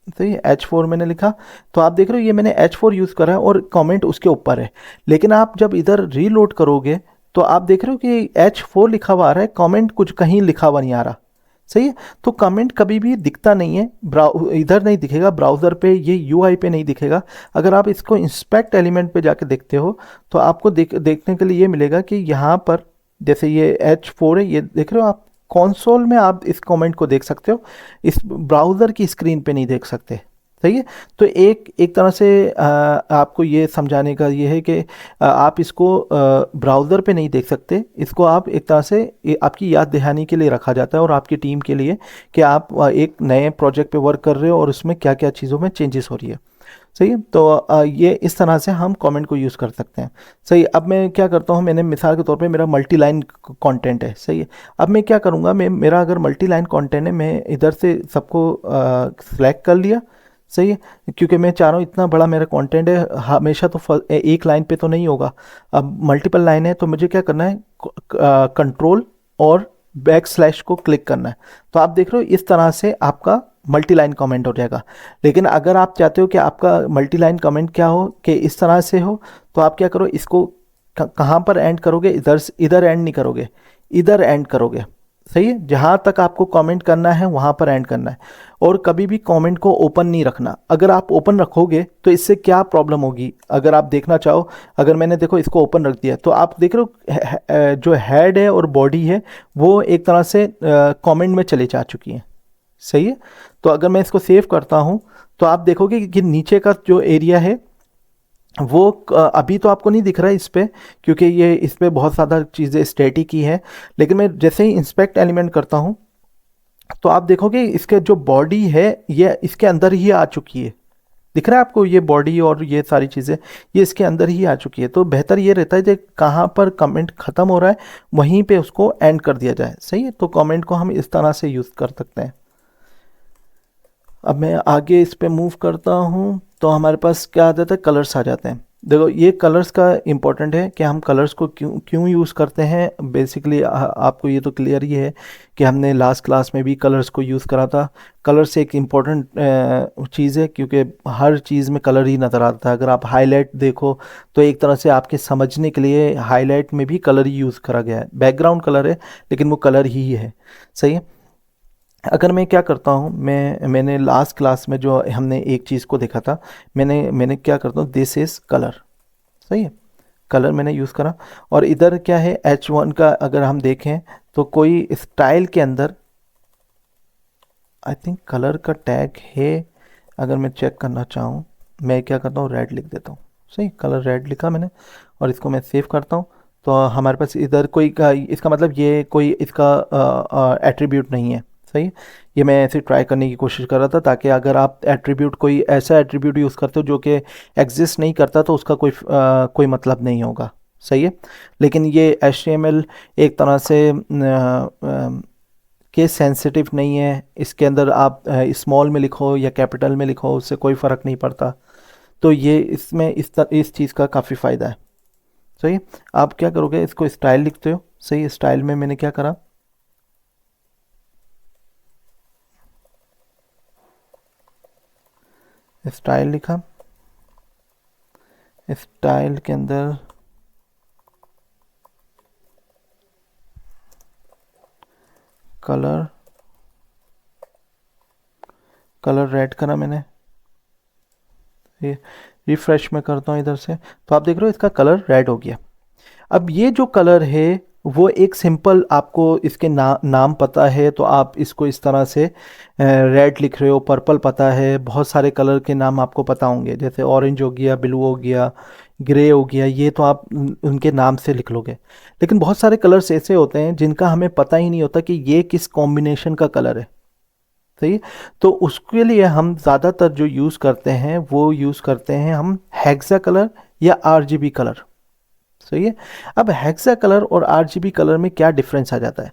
तो ये H4 मैंने लिखा, तो आप देख रहे हो ये मैंने H4 यूज़ करा है और कमेंट उसके ऊपर है। लेकिन आप जब इधर रीलोड करोगे तो आप देख रहे हो कि H4 लिखा हुआ आ रहा है, कमेंट कुछ कहीं लिखा हुआ नहीं आ रहा। सही है, तो कमेंट कभी भी दिखता नहीं है, इधर नहीं दिखेगा, ब्राउज़र पे, ये यूआई पे नहीं दिखेगा। अगर आप इसको इंस्पेक्ट एलिमेंट पे जाके देखते हो तो आपको देखने के लिए ये मिलेगा कि यहाँ पर जैसे ये H4 है, ये देख रहे हो आप, कंसोल में आप इस कमेंट को देख सकते हो, इस ब्राउज़र की स्क्रीन पे नहीं देख सकते। सही है, तो एक एक तरह से आपको ये समझाने का ये है कि आप इसको ब्राउज़र पे नहीं देख सकते, इसको आप एक तरह से आपकी याद दहानी के लिए रखा जाता है और आपकी टीम के लिए कि आप एक नए प्रोजेक्ट पे वर्क कर रहे हो और उसमें क्या क्या चीज़ों में चेंजेस हो रही है। सही है, तो ये इस तरह से हम कमेंट को यूज़ कर सकते हैं। सही है, अब मैं क्या करता हूँ, मैंने मिसाल के तौर पे मेरा मल्टी लाइन कंटेंट है। सही है, अब मैं क्या करूँगा, मैं मेरा अगर मल्टी लाइन कंटेंट है, मैं इधर से सबको सेलेक्ट कर लिया। सही है, क्योंकि मैं चाह रहा हूँ इतना बड़ा मेरा कंटेंट है, हमेशा तो एक लाइन पे तो नहीं होगा, अब मल्टीपल लाइन है, तो मुझे क्या करना है, कंट्रोल और बैक स्लैश को क्लिक करना है। तो आप देख रहे हो इस तरह से आपका मल्टी लाइन कमेंट हो जाएगा। लेकिन अगर आप चाहते हो कि आपका मल्टी लाइन कमेंट क्या हो, कि इस तरह से हो, तो आप क्या करो, इसको कहाँ पर एंड करोगे, इधर एंड नहीं करोगे, इधर एंड करोगे। सही है, जहाँ तक आपको कमेंट करना है वहाँ पर एंड करना है, और कभी भी कमेंट को ओपन नहीं रखना। अगर आप ओपन रखोगे तो इससे क्या प्रॉब्लम होगी, अगर आप देखना चाहो, अगर मैंने देखो इसको ओपन रख दिया, तो आप देख रहे हो जो हेड है और बॉडी है वो एक तरह से कमेंट में चले जा चुकी हैं। सही है, तो अगर मैं इसको सेव करता हूँ तो आप देखोगे कि नीचे का जो एरिया है वो अभी तो आपको नहीं दिख रहा है इस पे, क्योंकि ये इस पे बहुत ज़्यादा चीज़ें स्टैटिक ही है। लेकिन मैं जैसे ही इंस्पेक्ट एलिमेंट करता हूँ तो आप देखोगे इसके जो बॉडी है ये इसके अंदर ही आ चुकी है। दिख रहा है आपको, ये बॉडी और ये सारी चीज़ें ये इसके अंदर ही आ चुकी है। तो बेहतर ये रहता है कि कहाँ पर कमेंट ख़त्म हो रहा है वहीं पे उसको एंड कर दिया जाए। सही है, तो कमेंट को हम इस तरह से यूज़ कर सकते हैं। अब मैं आगे इस पे मूव करता हूँ तो हमारे पास क्या आ जाता है, कलर्स आ जाते हैं। देखो ये कलर्स का इम्पोर्टेंट है कि हम कलर्स को क्यों क्यों यूज़ करते हैं। बेसिकली आपको ये तो क्लियर ही है कि हमने लास्ट क्लास में भी कलर्स को यूज़ करा था। कलर्स एक इम्पॉर्टेंट चीज़ है, क्योंकि हर चीज़ में कलर ही नज़र आता है। अगर आप हाईलाइट देखो तो एक तरह से आपके समझने के लिए हाईलाइट में भी कलर ही यूज़ करा गया है। बैकग्राउंड कलर है लेकिन वो कलर ही है। सही है, अगर मैं क्या करता हूँ, मैंने लास्ट क्लास में जो हमने एक चीज़ को देखा था, मैंने क्या करता हूँ, दिस इज़ कलर। सही है, कलर मैंने यूज़ करा, और इधर क्या है H1 का अगर हम देखें तो कोई स्टाइल के अंदर आई थिंक कलर का टैग है। अगर मैं चेक करना चाहूँ, मैं क्या करता हूँ, रेड लिख देता हूँ। सही, कलर रेड लिखा मैंने और इसको मैं सेव करता हूँ। तो हमारे पास इधर कोई इसका मतलब ये कोई इसका एट्रीब्यूट नहीं है। सही। ये मैं ऐसे ट्राई करने की कोशिश कर रहा था ताकि अगर आप एट्रीब्यूट कोई ऐसा एट्रीब्यूट यूज़ करते हो जो कि एग्जिस्ट नहीं करता तो उसका कोई मतलब नहीं होगा। सही है। लेकिन ये HTML एक तरह से केस सेंसिटिव नहीं है। इसके अंदर आप स्मॉल में लिखो या कैपिटल में लिखो उससे कोई फ़र्क नहीं पड़ता। तो ये इसमें इस चीज़ का काफ़ी फ़ायदा है। सही। आप क्या करोगे, इसको स्टाइल लिखते हो। सही। स्टाइल में मैंने क्या करा, स्टाइल लिखा। स्टाइल के अंदर कलर रेड करा मैंने। ये रिफ्रेश में करता हूँ इधर से, तो आप देख रहे हो इसका कलर रेड हो गया। अब ये जो कलर है वो एक सिंपल, आपको इसके नाम पता है तो आप इसको इस तरह से रेड लिख रहे हो, पर्पल पता है, बहुत सारे कलर के नाम आपको पता होंगे, जैसे ऑरेंज हो गया, ब्लू हो गया, ग्रे हो गया, ये तो आप उनके नाम से लिख लोगे। लेकिन बहुत सारे कलर्स ऐसे होते हैं जिनका हमें पता ही नहीं होता कि ये किस कॉम्बिनेशन का कलर है। सही है? तो उसके लिए हम ज़्यादातर जो यूज़ करते हैं वो यूज़ करते हैं हम हेक्सा कलर या RGB कलर। सही है। अब हेक्सा कलर और RGB कलर में क्या डिफरेंस आ जाता है,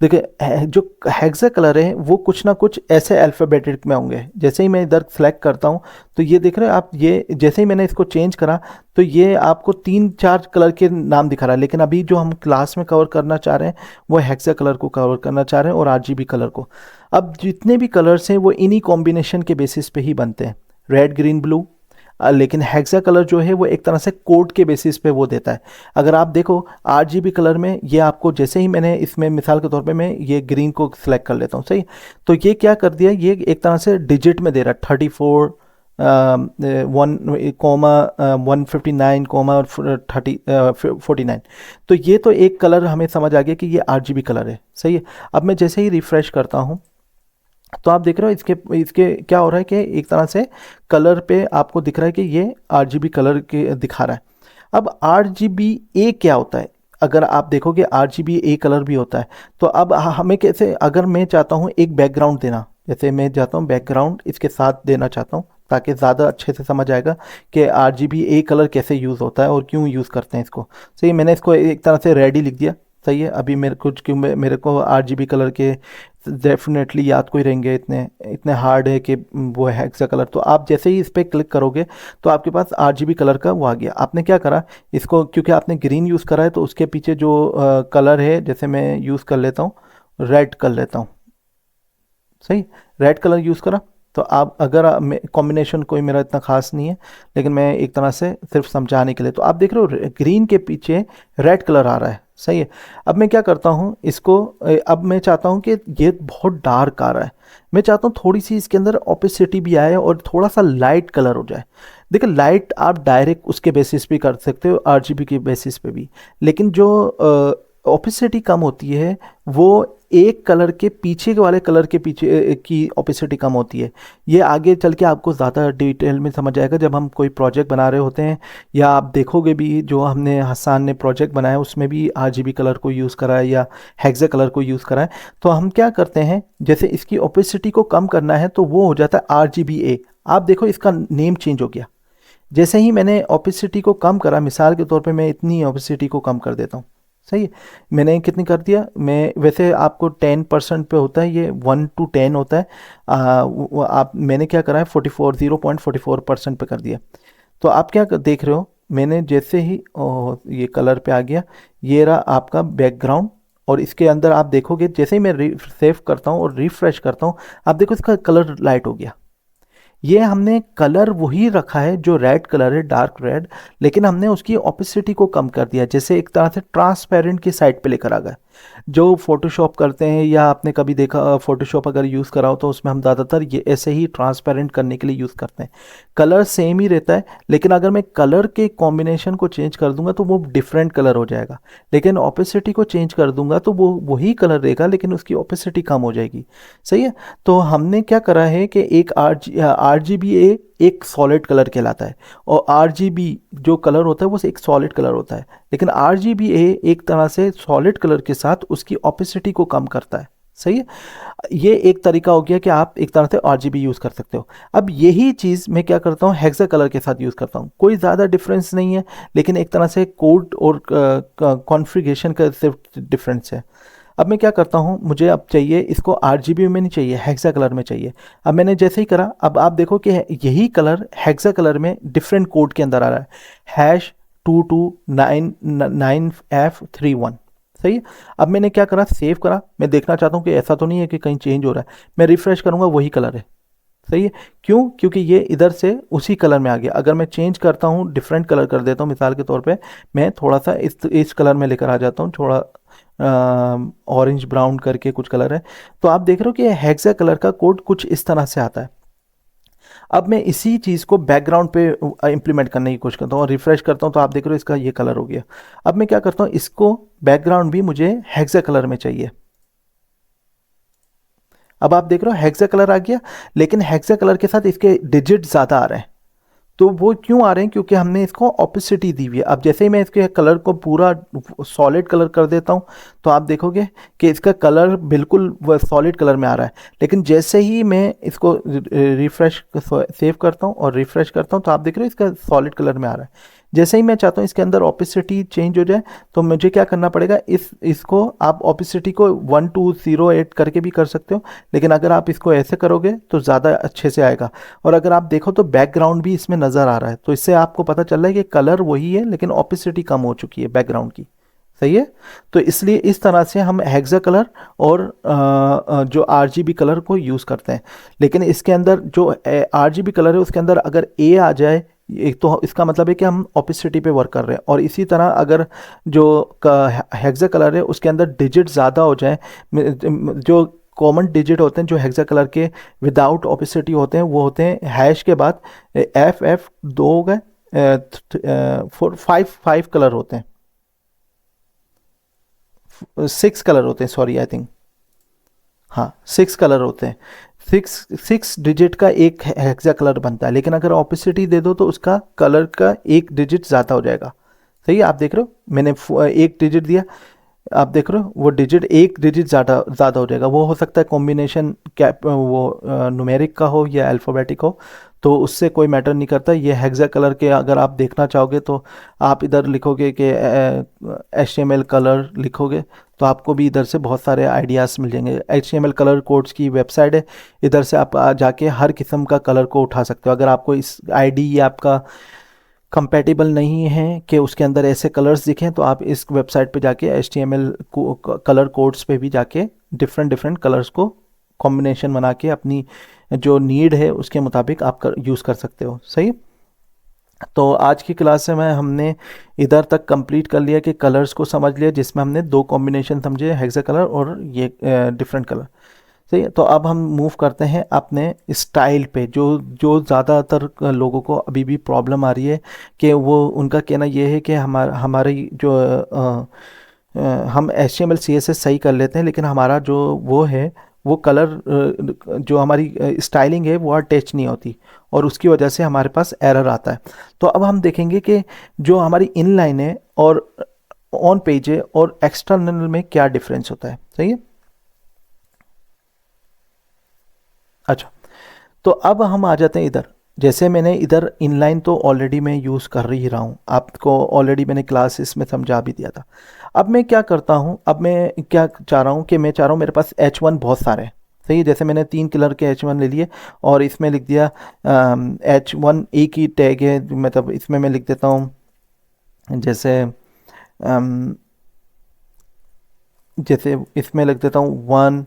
देखिए जो हेक्सा कलर है वो कुछ ना कुछ ऐसे अल्फ़ाबेटिक में होंगे। जैसे ही मैं इधर सेलेक्ट करता हूँ तो ये देख रहे हो आप, ये जैसे ही मैंने इसको चेंज करा तो ये आपको 3-4 कलर के नाम दिखा रहा है। लेकिन अभी जो हम क्लास में कवर करना चाह रहे हैं वो हेक्सा कलर को कवर करना चाह रहे हैं और RGB कलर को। अब जितने भी कलर्स हैं वो इन्हीं कॉम्बिनेशन के बेसिस पे ही बनते हैं, रेड ग्रीन ब्लू। लेकिन हेक्सा कलर जो है वो एक तरह से कोड के बेसिस पे वो देता है। अगर आप देखो RGB कलर में ये आपको, जैसे ही मैंने इसमें मिसाल के तौर पे मैं ये ग्रीन को सिलेक्ट कर लेता हूँ। सही। तो ये क्या कर दिया, ये एक तरह से डिजिट में दे रहा है 34 1 कोमा 159 कोमा 49। तो ये तो एक कलर हमें समझ आ गया कि ये RGB कलर है। सही है। अब मैं जैसे ही रिफ़्रेश करता हूँ तो आप देख रहे हो इसके इसके क्या हो रहा है कि एक तरह से कलर पे आपको दिख रहा है कि ये RGB कलर के दिखा रहा है। अब RGBA क्या होता है, अगर आप देखोगे RGBA कलर भी होता है। तो अब हमें कैसे, अगर मैं चाहता हूँ एक बैकग्राउंड देना, जैसे मैं चाहता हूँ बैकग्राउंड इसके साथ देना चाहता हूँ ताकि ज़्यादा अच्छे से समझ आएगा कि RGBA कलर कैसे यूज़ होता है और क्यों यूज़ करते हैं इसको। सही। मैंने इसको एक तरह से रेड ही लिख दिया। सही है। अभी मेरे को RGB कलर के डेफिनेटली याद को ही रहेंगे, इतने इतने हार्ड है कि वो है हेक्सा कलर। तो आप जैसे ही इस पर क्लिक करोगे तो आपके पास RGB कलर का वो आ गया। आपने क्या करा, इसको क्योंकि आपने ग्रीन यूज़ करा है तो उसके पीछे जो कलर है, जैसे मैं यूज़ कर लेता हूँ, रेड कर लेता हूँ। सही। रेड कलर यूज़ करा। तो आप अगर कॉम्बिनेशन कोई मेरा इतना ख़ास नहीं है, लेकिन मैं एक तरह से सिर्फ समझाने के लिए, तो आप देख रहे हो ग्रीन के पीछे रेड कलर आ रहा है। सही है। अब मैं क्या करता हूँ इसको, अब मैं चाहता हूँ कि ये बहुत डार्क आ रहा है, मैं चाहता हूँ थोड़ी सी इसके अंदर ओपेसिटी भी आए और थोड़ा सा लाइट कलर हो जाए। देखिए लाइट आप डायरेक्ट उसके बेसिस पे कर सकते हो, RGB के बेसिस पे भी। लेकिन जो ओपेसिटी कम होती है वो एक कलर के पीछे वाले कलर के पीछे की ओपेसिटी कम होती है। ये आगे चल के आपको ज़्यादा डिटेल में समझ आएगा जब हम कोई प्रोजेक्ट बना रहे होते हैं, या आप देखोगे भी जो हमने हसन ने प्रोजेक्ट बनाया उसमें भी RGB कलर को यूज़ करा है या हेक्सा कलर को यूज़ करा है। तो हम क्या करते हैं, जैसे इसकी ओपेसिटी को कम करना है तो वो हो जाता है RGBA। आप देखो इसका नेम चेंज हो गया। जैसे ही मैंने ओपेसिटी को कम करा, मिसाल के तौर पे मैं इतनी ओपेसिटी को कम कर देता हूँ। सही है। मैंने कितनी कर दिया, मैं वैसे आपको 10% पे होता है, ये 1 to 10 होता है। आप मैंने क्या करा है 0.44% पे कर दिया। तो आप क्या देख रहे हो, मैंने जैसे ही ये कलर पे आ गया, ये रहा आपका बैकग्राउंड। और इसके अंदर आप देखोगे जैसे ही मैं सेव करता हूँ और रिफ़्रेश करता हूँ, आप देखो इसका कलर लाइट हो गया। ये हमने कलर वही रखा है जो रेड कलर है, डार्क रेड, लेकिन हमने उसकी ओपेसिटी को कम कर दिया, जैसे एक तरह से ट्रांसपेरेंट की साइड पे लेकर आ गए। जो फोटोशॉप करते हैं या आपने कभी देखा फोटोशॉप अगर यूज़ करा हो तो उसमें हम ज़्यादातर ये ऐसे ही ट्रांसपेरेंट करने के लिए यूज़ करते हैं। कलर सेम ही रहता है, लेकिन अगर मैं कलर के कॉम्बिनेशन को चेंज कर दूंगा तो वो डिफरेंट कलर हो जाएगा। लेकिन ओपेसिटी को चेंज कर दूंगा तो वो वही कलर रहेगा लेकिन उसकी ओपेसिटी कम हो जाएगी। सही है। तो हमने क्या करा है कि एक RGBA एक सॉलिड कलर कहलाता है, और RGB जो कलर होता है वो एक सॉलिड कलर होता है। लेकिन RGBA एक तरह से सॉलिड कलर के साथ उसकी ऑपेसिटी को कम करता है। सही है, ये एक तरीका हो गया कि आप एक तरह से RGB यूज़ कर सकते हो। अब यही चीज़ मैं क्या करता हूँ, हेक्सा कलर के साथ यूज़ करता हूँ। कोई ज़्यादा डिफरेंस नहीं है, लेकिन एक तरह से कोड और कॉन्फ़िगरेशन का सिर्फ डिफरेंस है। अब मैं क्या करता हूँ, मुझे अब चाहिए इसको RGB में नहीं चाहिए, हेक्सा कलर में चाहिए। अब मैंने जैसे ही करा, अब आप देखो कि यही कलर हेक्सा कलर में डिफरेंट कोड के अंदर आ रहा है, #2299F31। सही है। अब मैंने क्या करा, सेव करा। मैं देखना चाहता हूँ कि ऐसा तो नहीं है कि कहीं चेंज हो रहा है। मैं रिफ्रेश करूँगा, वही कलर है। सही है, क्यों? क्योंकि ये इधर से उसी कलर में आ गया। अगर मैं चेंज करता हूँ, डिफरेंट कलर कर देता हूँ, मिसाल के तौर पे मैं थोड़ा सा इस कलर में लेकर आ जाता हूँ, थोड़ा ऑरेंज ब्राउन करके कुछ कलर है, तो आप देख रहे हो कि हेक्सा कलर का कोड कुछ इस तरह से आता है। अब मैं इसी चीज़ को बैकग्राउंड पे इम्प्लीमेंट करने की कोशिश करता हूँ और रिफ्रेश करता हूँ, तो आप देख रहे हो इसका ये कलर हो गया। अब मैं क्या करता हूँ, इसको बैकग्राउंड भी मुझे हेक्सा कलर में चाहिए। अब आप देख रहे हो हेक्सा कलर आ गया, लेकिन हेक्सा कलर के साथ इसके डिजिट ज़्यादा आ रहे हैं। तो वो क्यों आ रहे हैं? क्योंकि हमने इसको ऑपेसिटी दी हुई है। अब जैसे ही मैं इसके कलर को पूरा सॉलिड कलर कर देता हूँ, तो आप देखोगे कि इसका कलर बिल्कुल सॉलिड कलर में आ रहा है। लेकिन जैसे ही मैं इसको रिफ्रेश सेव करता हूँ और रिफ्रेश करता हूँ, तो आप देख रहे हो इसका सॉलिड कलर में आ रहा है। जैसे ही मैं चाहता हूँ इसके अंदर ऑपेसिटी चेंज हो जाए, तो मुझे क्या करना पड़ेगा, इसको आप ऑपेसिटी को 1208 करके भी कर सकते हो, लेकिन अगर आप इसको ऐसे करोगे तो ज़्यादा अच्छे से आएगा। और अगर आप देखो तो बैकग्राउंड भी इसमें नज़र आ रहा है, तो इससे आपको पता चल रहा है कि कलर वही है, लेकिन ऑपेसिटी कम हो चुकी है बैकग्राउंड की। सही है, तो इसलिए इस तरह से हम हेक्सा कलर और जो RGB कलर को यूज़ करते हैं। लेकिन इसके अंदर जो RGB कलर है उसके अंदर अगर A आ जाए, एक तो इसका मतलब है कि हम ऑपेसिटी पे वर्क कर रहे हैं। और इसी तरह अगर जो हेक्सा कलर है उसके अंदर डिजिट ज़्यादा हो जाए, जो कॉमन डिजिट होते हैं जो हेक्सा कलर के विदाउट ऑपेसिटी होते हैं, वो होते हैं हैश के बाद FF2 हो गए, 5 कलर होते हैं, 6 कलर होते हैं, सॉरी आई थिंक, हाँ 6 कलर होते हैं। 6 डिजिट का एक हेक्सा कलर बनता है, लेकिन अगर ऑपेसिटी दे दो तो उसका कलर का एक डिजिट ज़्यादा हो जाएगा। सही है, आप देख रहे हो मैंने एक डिजिट दिया, आप देख रहे हो वो डिजिट एक डिजिट ज़्यादा ज़्यादा हो जाएगा। वो हो सकता है कॉम्बिनेशन कैप वो न्यूमेरिक का हो या अल्फ़ाबेटिक हो, तो उससे कोई मैटर नहीं करता। ये हेक्सा कलर के अगर आप देखना चाहोगे तो आप इधर लिखोगे कि HTML कलर लिखोगे, तो आपको भी इधर से बहुत सारे आइडियाज़ मिल जाएंगे। HTML कलर कोड्स की वेबसाइट है, इधर से आप जाके हर किस्म का कलर को उठा सकते हो। अगर आपको इस आईडी या आपका कंपैटिबल नहीं है कि उसके अंदर ऐसे कलर्स दिखें, तो आप इस वेबसाइट पे जाके HTML कलर कोड्स पे भी जाके डिफरेंट डिफरेंट कलर्स को कॉम्बिनेशन बना के अपनी जो नीड है उसके मुताबिक आप यूज़ कर सकते हो। सही। तो आज की क्लास में हमने इधर तक कंप्लीट कर लिया कि कलर्स को समझ लिया, जिसमें हमने 2 कॉम्बिनेशन समझे, हेक्सा कलर और ये डिफरेंट कलर। सही है, तो अब हम मूव करते हैं अपने स्टाइल पे, जो जो ज़्यादातर लोगों को अभी भी प्रॉब्लम आ रही है कि वो उनका कहना ये है कि हमारी जो हम HTML CSS सही कर लेते हैं, लेकिन हमारा जो वो है वो कलर जो हमारी स्टाइलिंग है वो अटैच नहीं होती, और उसकी वजह से हमारे पास एरर आता है। तो अब हम देखेंगे कि जो हमारी इनलाइन है और ऑन पेज है और एक्सटर्नल में क्या डिफरेंस होता है। सही है, अच्छा, तो अब हम आ जाते हैं इधर। जैसे मैंने इधर इनलाइन तो ऑलरेडी मैं यूज़ कर ही रहा हूँ, आपको ऑलरेडी मैंने क्लासेस में समझा भी दिया था। अब मैं क्या करता हूँ, अब मैं क्या चाह रहा हूँ कि मैं चाह रहा हूँ मेरे पास H1 बहुत सारे हैं। सही है, जैसे मैंने 3 कलर के H1 ले लिए और इसमें लिख दिया H1 एक ही टैग है, मतलब इसमें मैं लिख देता हूँ जैसे जैसे इसमें लिख देता हूँ 1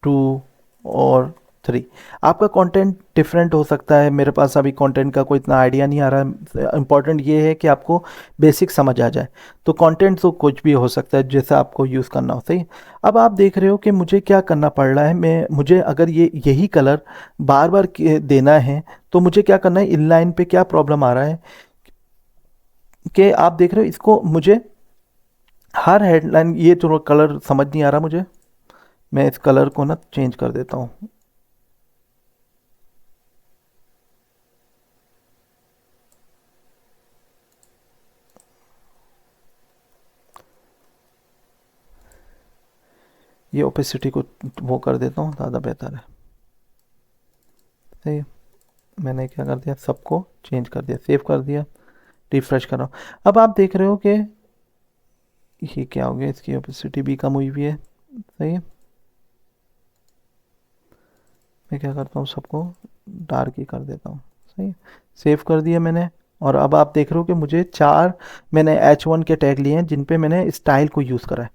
2 और 3। आपका कंटेंट डिफरेंट हो सकता है, मेरे पास अभी कंटेंट का कोई इतना आइडिया नहीं आ रहा है। इंपॉर्टेंट ये है कि आपको बेसिक समझ आ जाए। तो कंटेंट तो कुछ भी हो सकता है जैसा आपको यूज़ करना हो। सही। अब आप देख रहे हो कि मुझे क्या करना पड़ रहा है, मुझे अगर यही कलर बार बार देना है, तो मुझे क्या करना है, इनलाइन पे क्या प्रॉब्लम आ रहा है कि आप देख रहे हो इसको मुझे हर हेडलाइन, ये जो कलर समझ नहीं आ रहा मुझे, मैं इस कलर को ना चेंज कर देता हूँ। ये ओपेसिटी को वो कर देता हूँ, ज़्यादा बेहतर है। सही है, मैंने क्या कर दिया, सबको चेंज कर दिया, सेव कर दिया, रिफ्रेश कर रहा हूँ। अब आप देख रहे हो कि ये क्या हो गया, इसकी ओपेसिटी भी कम हुई हुई है। सही है, मैं क्या करता हूँ, सबको डार्क ही कर देता हूँ। सही है, सेव कर दिया मैंने। और अब आप देख रहे हो कि मुझे 4 मैंने H1 के टैग लिए हैं जिन पे मैंने स्टाइल को यूज़ करा है।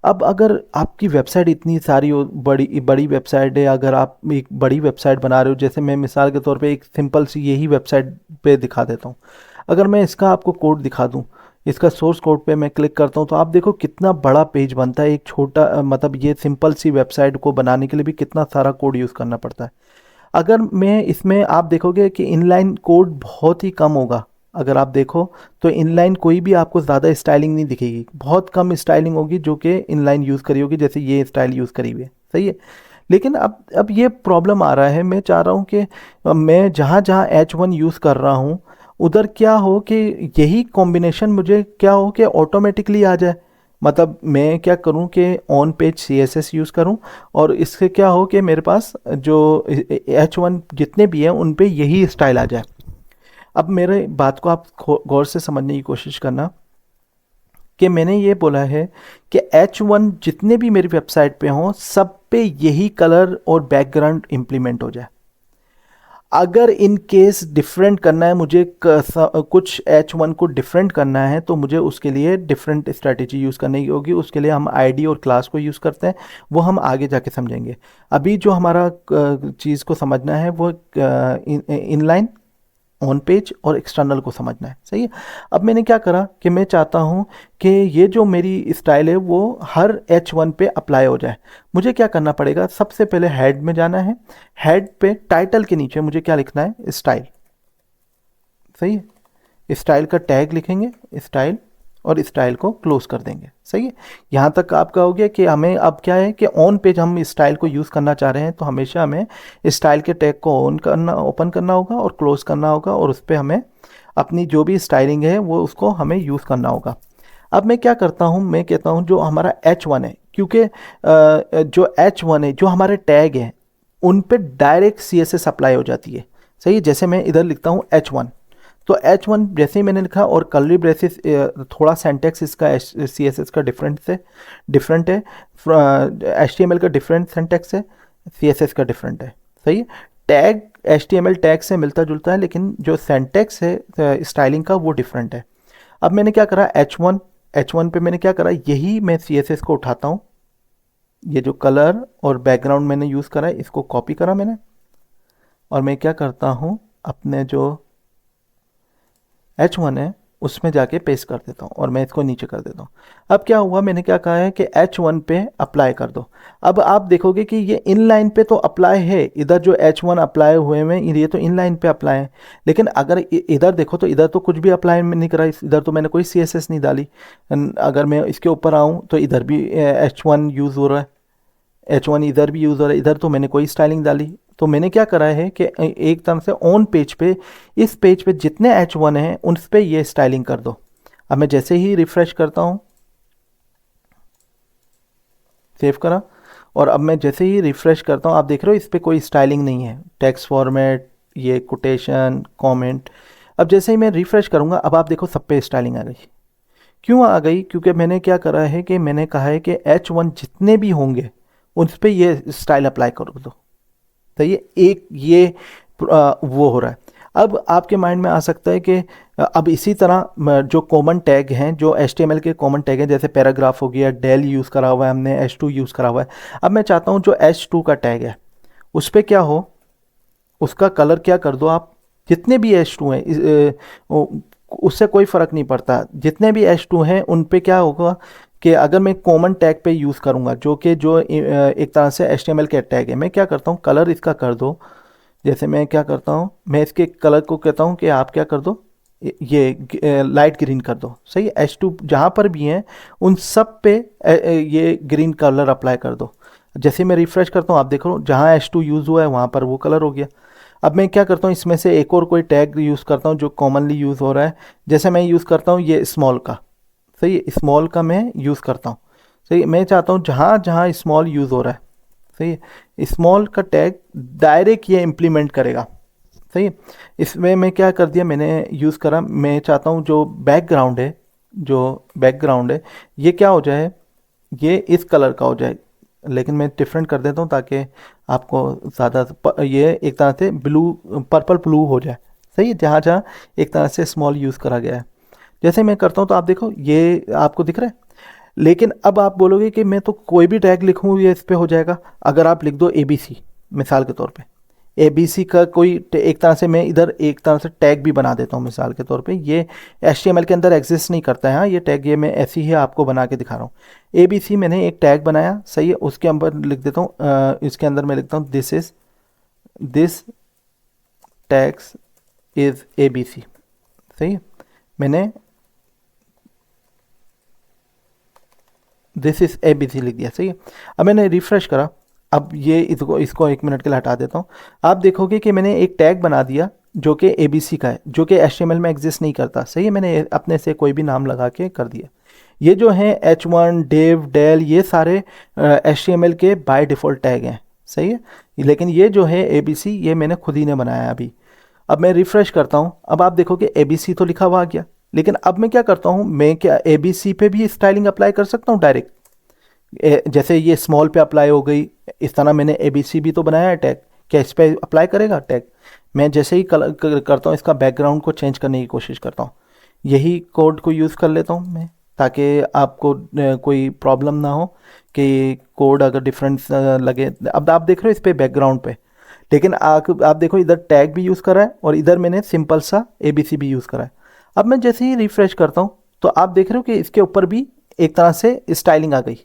अब अगर आपकी वेबसाइट इतनी सारी बड़ी बड़ी वेबसाइट है, अगर आप एक बड़ी वेबसाइट बना रहे हो, जैसे मैं मिसाल के तौर पे एक सिंपल सी यही वेबसाइट पे दिखा देता हूँ। अगर मैं इसका आपको कोड दिखा दूँ, इसका सोर्स कोड पे मैं क्लिक करता हूँ, तो आप देखो कितना बड़ा पेज बनता है। एक छोटा मतलब ये सिंपल सी वेबसाइट को बनाने के लिए भी कितना सारा कोड यूज़ करना पड़ता है। अगर मैं इसमें आप देखोगे कि इनलाइन कोड बहुत ही कम होगा। अगर आप देखो तो इनलाइन कोई भी आपको ज़्यादा स्टाइलिंग नहीं दिखेगी, बहुत कम स्टाइलिंग होगी जो कि इनलाइन यूज़ करी होगी, जैसे ये स्टाइल यूज़ करी हुई है। सही है, लेकिन अब ये प्रॉब्लम आ रहा है, मैं चाह रहा हूँ कि मैं जहाँ जहाँ H1 यूज़ कर रहा हूँ उधर क्या हो कि यही कॉम्बिनेशन मुझे क्या हो कि ऑटोमेटिकली आ जाए। मतलब मैं क्या करूं कि ऑन पेज CSS यूज़ करूं और इससे क्या हो कि मेरे पास जो H1 जितने भी हैं उन पे यही स्टाइल आ जाए। अब मेरे बात को आप गौर से समझने की कोशिश करना कि मैंने ये बोला है कि H1 जितने भी मेरी वेबसाइट पे हों सब पे यही कलर और बैकग्राउंड इम्प्लीमेंट हो जाए। अगर इन केस डिफरेंट करना है मुझे, कुछ H1 को डिफरेंट करना है, तो मुझे उसके लिए डिफरेंट स्ट्रैटेजी यूज़ करने की होगी। उसके लिए हम आईडी और क्लास को यूज़ करते हैं, वो हम आगे जाके समझेंगे। अभी जो हमारा चीज़ को समझना है वो इनलाइन, ऑन पेज और एक्सटर्नल को समझना है। सही है, अब मैंने क्या करा कि मैं चाहता हूँ कि ये जो मेरी स्टाइल है वो हर H1 पे अप्लाई हो जाए। मुझे क्या करना पड़ेगा, सबसे पहले हेड में जाना है। हेड पे टाइटल के नीचे मुझे क्या लिखना है, स्टाइल। सही है, स्टाइल का टैग लिखेंगे, स्टाइल, और स्टाइल को क्लोज कर देंगे। सही है, यहाँ तक आपका हो गया कि हमें अब क्या है कि ऑन पेज हम स्टाइल को यूज़ करना चाह रहे हैं, तो हमेशा हमें स्टाइल के टैग को ऑन करना, ओपन करना होगा और क्लोज करना होगा, और उस पर हमें अपनी जो भी स्टाइलिंग है वो उसको हमें यूज़ करना होगा। अब मैं क्या करता हूँ, मैं कहता हूँ जो हमारा H1 है, क्योंकि जो H1 है, जो हमारे टैग हैं उन पे डायरेक्ट CSS अप्लाई हो जाती है। सही है, जैसे मैं इधर लिखता हूँ H1, तो H1 जैसे ही मैंने लिखा और कर्ली ब्रेसेस, थोड़ा सेंटेक्स इसका CSS का डिफरेंट है, HTML का डिफरेंट सेंटेक्स है, CSS का डिफरेंट है। सही है, टैग HTML टैग से मिलता जुलता है, लेकिन जो सेंटेक्स है स्टाइलिंग का वो डिफरेंट है। अब मैंने क्या करा, H1 पे मैंने क्या करा, यही मैं CSS को उठाता हूँ, ये जो कलर और बैकग्राउंड मैंने यूज़ करा है इसको कॉपी करा मैंने, और मैं क्या करता हूँ, अपने जो H1 है उसमें जाके पेस्ट कर देता हूँ और मैं इसको नीचे कर देता हूँ। अब क्या हुआ, मैंने क्या कहा है कि H1 पे अप्लाई कर दो। अब आप देखोगे कि ये इन लाइन पे तो अप्लाई है, इधर जो H1 अप्लाई हुए हैं ये तो इन लाइन पे अप्लाई है, लेकिन अगर इधर देखो तो इधर तो कुछ भी अप्लाई नहीं करा, इधर तो मैंने कोई CSS नहीं डाली। अगर मैं इसके ऊपर आऊँ तो इधर भी H1 यूज़ हो रहा है, H1 इधर भी यूज़ हो रहा है, इधर तो मैंने कोई स्टाइलिंग डाली। तो मैंने क्या करा है कि एक तरह से ऑन पेज पे, इस पेज पे जितने H1 हैं उन पे ये स्टाइलिंग कर दो। अब मैं जैसे ही रिफ्रेश करता हूँ, सेव करा, और अब मैं जैसे ही रिफ्रेश करता हूँ आप देख रहे हो इस पर कोई स्टाइलिंग नहीं है, टेक्स्ट फॉर्मेट, ये कोटेशन, कमेंट। अब जैसे ही मैं रिफ्रेश करूँगा अब आप देखो सब पे स्टाइलिंग आ गई। क्यों आ गई, क्योंकि मैंने क्या करा है कि मैंने कहा है कि H1 जितने भी होंगे उन पर ये स्टाइल अप्लाई कर दो। तो ये एक ये वो हो रहा है। अब आपके माइंड में आ सकता है कि अब इसी तरह जो कॉमन टैग हैं, जो HTML के कॉमन टैग हैं, जैसे पैराग्राफ हो गया, डेल यूज़ करा हुआ है हमने, H2 यूज़ करा हुआ है। अब मैं चाहता हूँ जो H2 का टैग है उस पर क्या हो, उसका कलर क्या कर दो आप, जितने भी H2 हैं उससे कोई फ़र्क नहीं पड़ता, जितने भी H2 हैं उन पे क्या होगा कि अगर मैं कॉमन टैग पे यूज़ करूँगा जो कि एक तरह से HTML के टैग है, मैं क्या करता हूँ, कलर इसका कर दो। जैसे मैं क्या करता हूँ, मैं इसके कलर को कहता हूँ कि आप क्या कर दो, ये लाइट ग्रीन कर दो। सही है, H2 जहाँ पर भी हैं उन सब पे ये ग्रीन कलर अप्लाई कर दो। जैसे मैं रिफ़्रेश करता हूँ आप देख रहे हो जहाँ H2 यूज़ हुआ है वहाँ पर वो कलर हो गया। अब मैं क्या करता हूँ, इसमें से एक और कोई टैग यूज़ करता हूँ जो कॉमनली यूज़ हो रहा है। जैसे मैं यूज़ करता हूँ ये स्मॉल का, सही है, स्मॉल का मैं यूज़ करता हूँ। सही है, मैं चाहता हूँ जहाँ जहाँ स्मॉल यूज़ हो रहा है, सही है, स्मॉल का टैग डायरेक्ट ये इम्प्लीमेंट करेगा। सही है, इसमें मैं क्या कर दिया, मैंने यूज़ करा, मैं चाहता हूँ जो बैकग्राउंड है, जो बैकग्राउंड है ये क्या हो जाए, ये इस कलर का हो जाए, लेकिन मैं डिफरेंट कर देता हूँ ताकि आपको ज़्यादा ये एक तरह से ब्लू, पर्पल ब्लू हो जाए। सही है, जहाँ जहाँ एक तरह से स्मॉल यूज़ करा गया है। जैसे मैं करता हूँ तो आप देखो ये आपको दिख रहा है। लेकिन अब आप बोलोगे कि मैं तो कोई भी टैग लिखूँ ये इस पे हो जाएगा। अगर आप लिख दो ABC मिसाल के तौर पे, ABC का कोई एक तरह से मैं इधर एक तरह से टैग भी बना देता हूँ मिसाल के तौर पे, ये HTML के अंदर एग्जिस्ट नहीं करता है। हाँ, ये टैग ये मैं ऐसी ही आपको बना के दिखा रहा हूँ। ABC मैंने एक टैग बनाया, सही है, उसके अंदर लिख देता हूँ, इसके अंदर मैं लिखता हूँ दिस टैग्स इज़ ABC। सही है, मैंने दिस इज़ ABC लिख दिया। सही है, अब मैंने रिफ़्रेश करा, अब ये इसको इसको 1 मिनट के लिए हटा देता हूँ। आप देखोगे कि मैंने एक टैग बना दिया जो कि ABC का है, जो कि HTML में एग्जिस्ट नहीं करता। सही है, मैंने अपने से कोई भी नाम लगा के कर दिया। ये जो हैं H1 div del ये सारे HTML के बाय डिफ़ॉल्ट टैग हैं। सही है, लेकिन ये जो है ABC ये मैंने खुद ही ने बनाया है अभी। अब मैं रिफ़्रेश करता हूँ, अब आप देखोगे ABC तो लिखा हुआ आ गया, लेकिन अब मैं क्या करता हूँ, मैं क्या ABC पे भी स्टाइलिंग अप्लाई कर सकता हूँ डायरेक्ट। जैसे ये स्मॉल पे अप्लाई हो गई, इस तरह मैंने ABC भी तो बनाया है टैग, क्या इस पे अप्लाई करेगा टैग? मैं जैसे ही करता हूँ इसका बैकग्राउंड को चेंज करने की कोशिश करता हूँ, यही कोड को यूज़ कर लेता हूँ मैं, ताकि आपको कोई प्रॉब्लम ना हो कि कोड अगर डिफरेंस लगे। अब आप देख रहे हो इस पे बैकग्राउंड पे, लेकिन आप देखो इधर टैग भी यूज़ करा है और इधर मैंने सिंपल सा ABC भी यूज़ करा है। अब मैं जैसे ही रिफ़्रेश करता हूँ तो आप देख रहे हो कि इसके ऊपर भी एक तरह से स्टाइलिंग आ गई।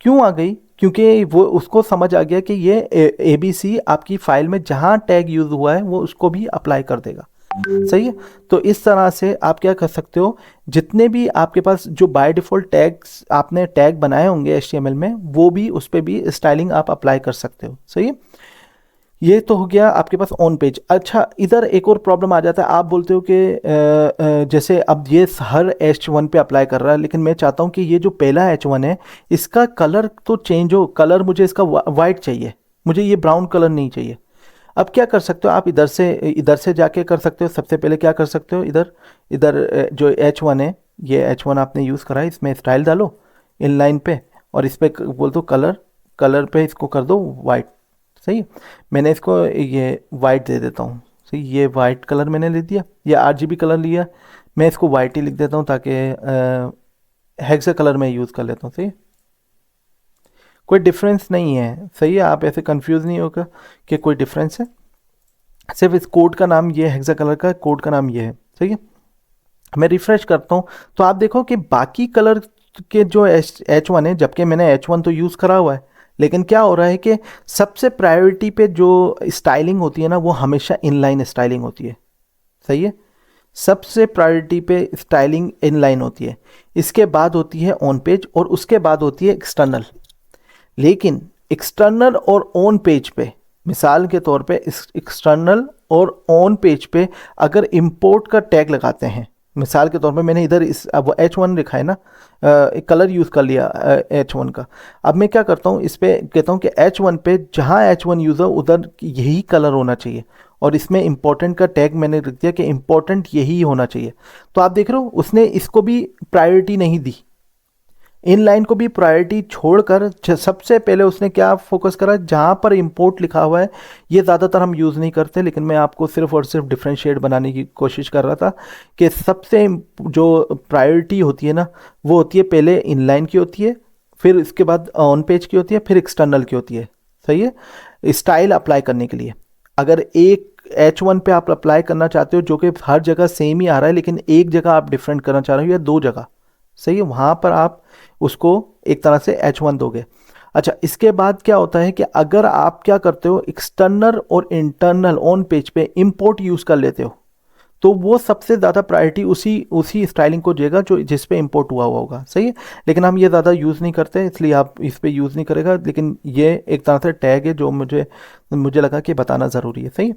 क्यों आ गई? क्योंकि वो उसको समझ आ गया कि ये ABC आपकी फ़ाइल में जहाँ टैग यूज़ हुआ है वो उसको भी अप्लाई कर देगा। सही है, तो इस तरह से आप क्या कर सकते हो, जितने भी आपके पास जो बाय डिफ़ॉल्ट टैग्स आपने टैग बनाए होंगे HTML में, वो भी उस पे भी स्टाइलिंग आप अप्लाई कर सकते हो। सही है, ये तो हो गया आपके पास ऑन पेज। अच्छा, इधर एक और प्रॉब्लम आ जाता है, आप बोलते हो कि जैसे अब ये हर H1 पे अप्लाई कर रहा है, लेकिन मैं चाहता हूँ कि ये जो पहला H1 है इसका कलर तो चेंज हो, कलर मुझे इसका वाइट चाहिए, मुझे ये ब्राउन कलर नहीं चाहिए। अब क्या कर सकते हो आप, इधर से जाके कर सकते हो। सबसे पहले क्या कर सकते हो, इधर इधर जो H1 है, ये H1 आपने यूज़ करा है, इसमें स्टाइल डालो इनलाइन पे, और इस पर बोल दो कलर, कलर पे इसको कर दो वाइट। सही है, मैंने इसको ये वाइट दे देता हूँ। सही, ये वाइट कलर मैंने ले दिया, ये RGB कलर लिया, मैं इसको वाइट ही लिख देता हूँ ताकि हेक्सा कलर में यूज़ कर लेता हूँ। सही है, कोई डिफरेंस नहीं है। सही है, आप ऐसे कंफ्यूज नहीं होगा कि कोई डिफरेंस है, सिर्फ इस कोड का नाम ये हेक्सा कलर का कोड का नाम ये है। सही है, मैं रिफ़्रेश करता हूँ तो आप देखो कि बाकी कलर के जो H1 है, जबकि मैंने H1 तो यूज़ करा हुआ है, लेकिन क्या हो रहा है कि सबसे प्रायोरिटी पे जो स्टाइलिंग होती है ना, वो हमेशा इनलाइन स्टाइलिंग होती है। सही है, सबसे प्रायोरिटी पे स्टाइलिंग इनलाइन होती है, इसके बाद होती है ऑन पेज, और उसके बाद होती है एक्सटर्नल। लेकिन एक्सटर्नल और ऑन पेज पे, मिसाल के तौर पे एक्सटर्नल और ऑन पेज पे अगर इंपोर्ट का टैग लगाते हैं, मिसाल के तौर पे मैंने इधर इस अब H1 लिखा है ना, एक कलर यूज़ कर लिया H1 का। अब मैं क्या करता हूँ, इस पे कहता हूँ कि H1 पे जहाँ H1 यूज़ हो उधर यही कलर होना चाहिए, और इसमें इंपॉर्टेंट का टैग मैंने लिख दिया कि इंपॉर्टेंट यही होना चाहिए। तो आप देख रहे हो उसने इसको भी प्रायोरिटी नहीं दी, इन लाइन को भी प्रायोरिटी छोड़कर सबसे पहले उसने क्या फोकस करा, जहाँ पर इंपोर्ट लिखा हुआ है, ये ज़्यादातर हम यूज़ नहीं करते, लेकिन मैं आपको सिर्फ और सिर्फ डिफ्रेंशिएट बनाने की कोशिश कर रहा था कि सबसे जो प्रायोरिटी होती है ना, वो होती है पहले इन लाइन की होती है, फिर इसके बाद ऑन पेज की होती है, फिर एक्सटर्नल की होती है। सही है, स्टाइल अप्लाई करने के लिए अगर एक H1 पे आप अप्लाई करना चाहते हो जो कि हर जगह सेम ही आ रहा है, लेकिन एक जगह आप डिफरेंट करना चाह रहे हो या दो जगह, सही है, वहाँ पर आप उसको एक तरह से H1 दोगे। अच्छा, इसके बाद क्या होता है कि अगर आप क्या करते हो, एक्सटर्नल और इंटरनल ऑन पेज पे इंपोर्ट यूज़ कर लेते हो, तो वो सबसे ज़्यादा प्रायोरिटी उसी उसी स्टाइलिंग को देगा जो जिस पे इंपोर्ट हुआ होगा। सही है, लेकिन हम ये ज़्यादा यूज़ नहीं करते, इसलिए आप इस पे यूज़ नहीं करेगा, लेकिन ये एक तरह से टैग है जो मुझे लगा कि बताना ज़रूरी है। सही है,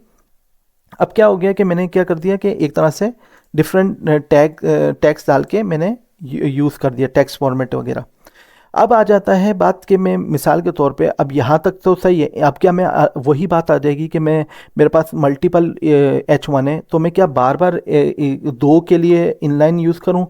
अब क्या हो गया कि मैंने क्या कर दिया कि एक तरह से डिफरेंट टैग्स डाल के मैंने यूज़ कर दिया टेक्स्ट फॉर्मेट वगैरह। अब आ जाता है बात कि मैं मिसाल के तौर पे, अब यहाँ तक तो सही है, अब क्या मैं वही बात आ जाएगी कि मैं मेरे पास मल्टीपल H1 है, तो मैं क्या बार बार 2 के लिए इनलाइन यूज़ करूँ,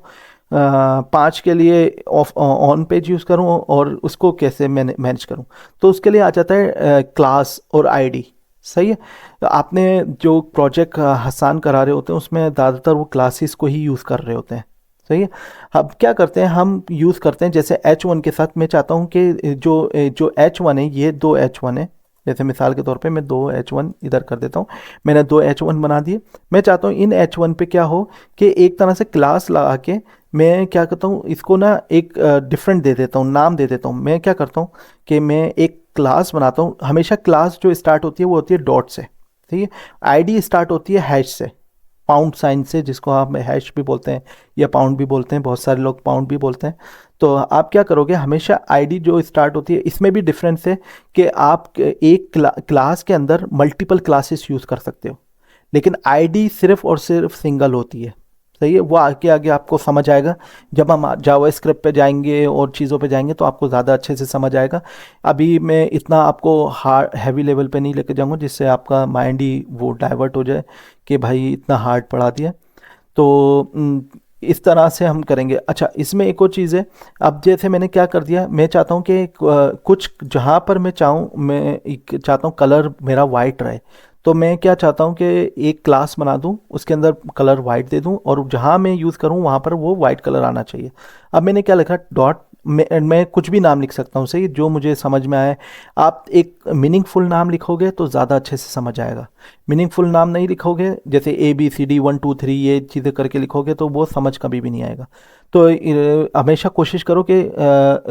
5 के लिए ऑफ ऑन पेज यूज़ करूँ, और उसको कैसे मैंने मैनेज करूँ। तो उसके लिए आ जाता है क्लास और आईडी। सही है। तो आपने जो प्रोजेक्ट हसान करा रहे होते हैं उसमें ज़्यादातर वो क्लासेस को ही यूज़ कर रहे होते हैं। सही है। अब क्या करते हैं, हम यूज़ करते हैं जैसे H1 के साथ मैं चाहता हूँ कि जो H1 है, ये 2 H1 है। जैसे मिसाल के तौर पे मैं 2 H1 इधर कर देता हूँ, मैंने 2 H1 बना दिए। मैं चाहता हूँ इन H1 पे क्या हो कि एक तरह से क्लास लगा के मैं क्या करता हूँ, इसको ना एक डिफरेंट दे देता हूँ, नाम दे देता हूँ। मैं क्या करता हूँ कि मैं एक क्लास बनाता हूँ। हमेशा क्लास जो स्टार्ट होती है वो होती है डॉट से। ठीक है। आईडी स्टार्ट होती है हैश से, पाउंड साइन से, जिसको आप हैश भी बोलते हैं या पाउंड भी बोलते हैं, बहुत सारे लोग पाउंड भी बोलते हैं। तो आप क्या करोगे, हमेशा आईडी जो स्टार्ट होती है, इसमें भी डिफरेंस है कि आप एक क्लास के अंदर मल्टीपल क्लासेस यूज़ कर सकते हो, लेकिन आईडी सिर्फ और सिर्फ सिंगल होती है। सही है। वो आगे आगे आपको समझ आएगा, जब हम जावा स्क्रिप्ट पे जाएंगे और चीज़ों पे जाएंगे तो आपको ज़्यादा अच्छे से समझ आएगा। अभी मैं इतना आपको हार्ड हैवी लेवल पे नहीं लेके जाऊंगा जिससे आपका माइंड ही वो डाइवर्ट हो जाए कि भाई इतना हार्ड पढ़ा दिया। तो इस तरह से हम करेंगे। अच्छा, इसमें एक और चीज़ है। अब जैसे मैंने क्या कर दिया, मैं चाहता हूँ कि कुछ जहाँ पर मैं चाहूँ, मैं चाहता हूँ कलर मेरा वाइट रहे। तो मैं क्या चाहता हूँ कि एक क्लास बना दूँ, उसके अंदर कलर वाइट दे दूँ, और जहाँ मैं यूज़ करूँ वहाँ पर वो वाइट कलर आना चाहिए। अब मैंने क्या लिखा, डॉट, मैं कुछ भी नाम लिख सकता हूँ, सही, जो मुझे समझ में आए। आप एक मीनिंगफुल नाम लिखोगे तो ज़्यादा अच्छे से समझ आएगा। मीनिंगफुल नाम नहीं लिखोगे, जैसे ABCD 1 2 3 ये चीज़ें करके लिखोगे तो वो समझ कभी भी नहीं आएगा। तो हमेशा कोशिश करो कि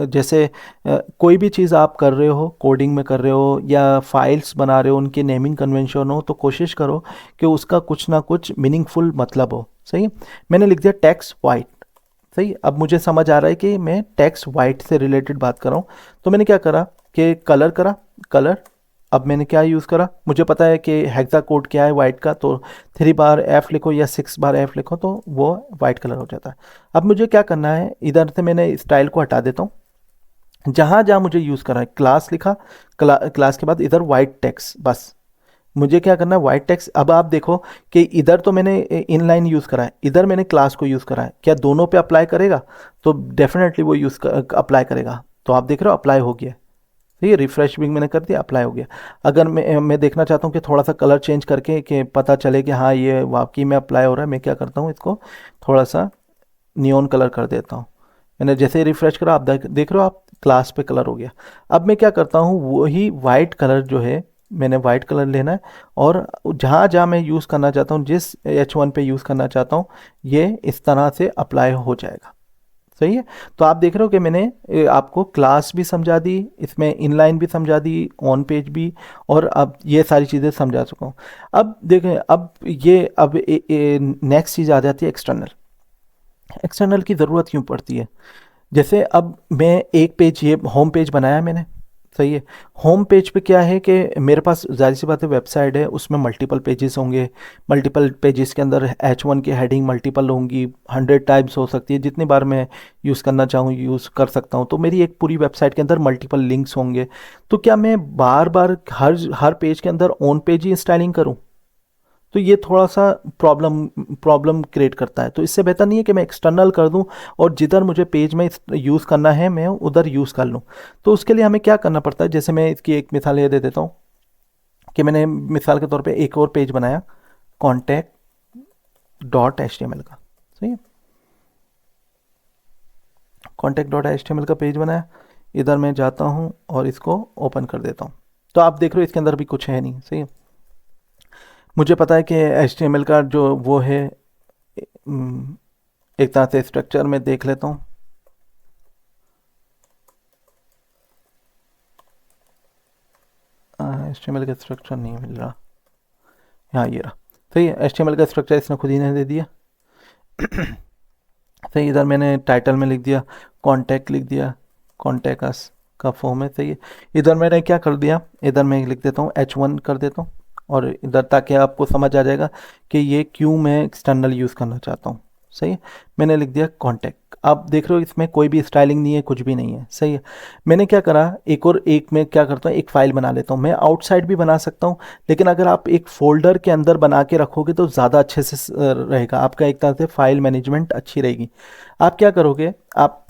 जैसे कोई भी चीज़ आप कर रहे हो, कोडिंग में कर रहे हो या फाइल्स बना रहे हो, उनके नेमिंग कन्वेंशन हो, तो कोशिश करो कि उसका कुछ ना कुछ मीनिंगफुल मतलब हो। सही है? मैंने लिख दिया टेक्स्ट वाइट। सही। अब मुझे समझ आ रहा है कि मैं टेक्स्ट वाइट से रिलेटेड बात कर रहा हूँ। तो मैंने क्या करा कि कलर करा, कलर। अब मैंने क्या यूज़ करा, मुझे पता है कि हेक्सा कोड क्या है वाइट का, तो 3 बार F लिखो या 6 बार F लिखो तो वो वाइट कलर हो जाता है। अब मुझे क्या करना है, इधर से मैंने स्टाइल को हटा देता हूँ। जहाँ जहाँ मुझे यूज़ करना है, क्लास लिखा, क्लास के बाद इधर वाइट टेक्स्ट, बस मुझे क्या करना है, वाइट टेक्स्ट। अब आप देखो कि इधर तो मैंने इनलाइन यूज़ करा है, इधर मैंने क्लास को यूज़ करा है, क्या दोनों पे अप्लाई करेगा? तो डेफिनेटली वो अप्लाई करेगा। तो आप देख रहे हो अप्लाई हो गया। ठीक है। रिफ्रेश भी मैंने कर दिया, अप्लाई हो गया। अगर मैं देखना चाहता हूँ कि थोड़ा सा कलर चेंज करके कि पता चले कि हाँ ये वाकई में अप्लाई हो रहा है, मैं क्या करता हूँ, इसको थोड़ा सा नियॉन कलर कर देता हूँ। मैंने जैसे ही रिफ्रेश करा, आप देख रहे हो आप क्लास पे कलर हो गया। अब मैं क्या करता हूँ, वही वाइट कलर जो है, मैंने वाइट कलर लेना है, और जहाँ जहाँ मैं यूज़ करना चाहता हूँ, जिस H1 पे यूज़ करना चाहता हूँ, ये इस तरह से अप्लाई हो जाएगा। सही है। तो आप देख रहे हो कि मैंने आपको क्लास भी समझा दी, इसमें इनलाइन भी समझा दी, ऑन पेज भी, और अब ये सारी चीज़ें समझा चुका हूँ। अब देखें, अब नेक्स्ट चीज़ आ जाती है एक्सटर्नल। एक्सटर्नल की ज़रूरत क्यों पड़ती है? जैसे अब मैं एक पेज, ये होम पेज बनाया मैंने। सही है। होम पेज पे क्या है कि मेरे पास ज़ाहिर सी बात है वेबसाइट है, उसमें मल्टीपल पेजेस होंगे। मल्टीपल पेजेस के अंदर H1 की हेडिंग मल्टीपल होंगी, 100 टाइप्स हो सकती है, जितनी बार मैं यूज़ करना चाहूँ यूज़ कर सकता हूँ। तो मेरी एक पूरी वेबसाइट के अंदर मल्टीपल लिंक्स होंगे। तो क्या मैं बार बार हर पेज के अंदर ऑन पेज ही स्टाइलिंग करूँ? तो ये थोड़ा सा प्रॉब्लम क्रिएट करता है। तो इससे बेहतर नहीं है कि मैं एक्सटर्नल कर दूं और जिधर मुझे पेज में यूज़ करना है मैं उधर यूज़ कर लूं। तो उसके लिए हमें क्या करना पड़ता है, जैसे मैं इसकी एक मिसाल ये दे देता हूँ कि मैंने मिसाल के तौर पे एक और पेज बनाया, contact.html का। सही है। contact.html का पेज बनाया, इधर मैं जाता हूँ और इसको ओपन कर देता हूँ। तो आप देख रहे हो इसके अंदर भी कुछ है नहीं। सही है। मुझे पता है कि HTML का जो वो है, एक तरह से स्ट्रक्चर में देख लेता हूँ। HTML का स्ट्रक्चर नहीं मिल रहा। हाँ ये रहा। सही है। HTML का स्ट्रक्चर इसने खुद ही ने दे दिया। सही। इधर मैंने टाइटल में लिख दिया, कॉन्टैक्ट लिख दिया, कॉन्टैक्ट अस का फॉर्म है। सही है। इधर मैंने क्या कर दिया, इधर मैं लिख देता हूँ H1 कर देता हूँ, और इधर ताकि आपको समझ आ जाएगा कि ये क्यों मैं एक्सटर्नल यूज़ करना चाहता हूँ। सही है। मैंने लिख दिया कॉन्टैक्ट। आप देख रहे हो इसमें कोई भी स्टाइलिंग नहीं है, कुछ भी नहीं है, सही है। मैंने क्या करा, एक और एक मैं क्या करता हूँ, एक फ़ाइल बना लेता हूँ। मैं आउटसाइड भी बना सकता हूँ, लेकिन अगर आप एक फ़ोल्डर के अंदर बना के रखोगे तो ज़्यादा अच्छे से रहेगा, आपका एक तरह से फाइल मैनेजमेंट अच्छी रहेगी। आप क्या करोगे, आप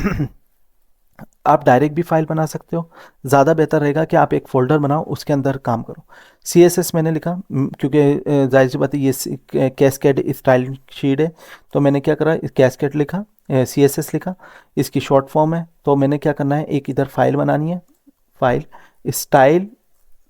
आप डायरेक्ट भी फाइल बना सकते हो। ज़्यादा बेहतर रहेगा कि आप एक फ़ोल्डर बनाओ, उसके अंदर काम करो। CSS मैंने लिखा, क्योंकि जाहिर सी बात है ये कैस्केड स्टाइल शीट है, तो मैंने क्या करा, कैस्केड लिखा, CSS लिखा। इसकी शॉर्ट फॉर्म है, तो मैंने क्या करना है, एक इधर फाइल बनानी है, फाइल स्टाइल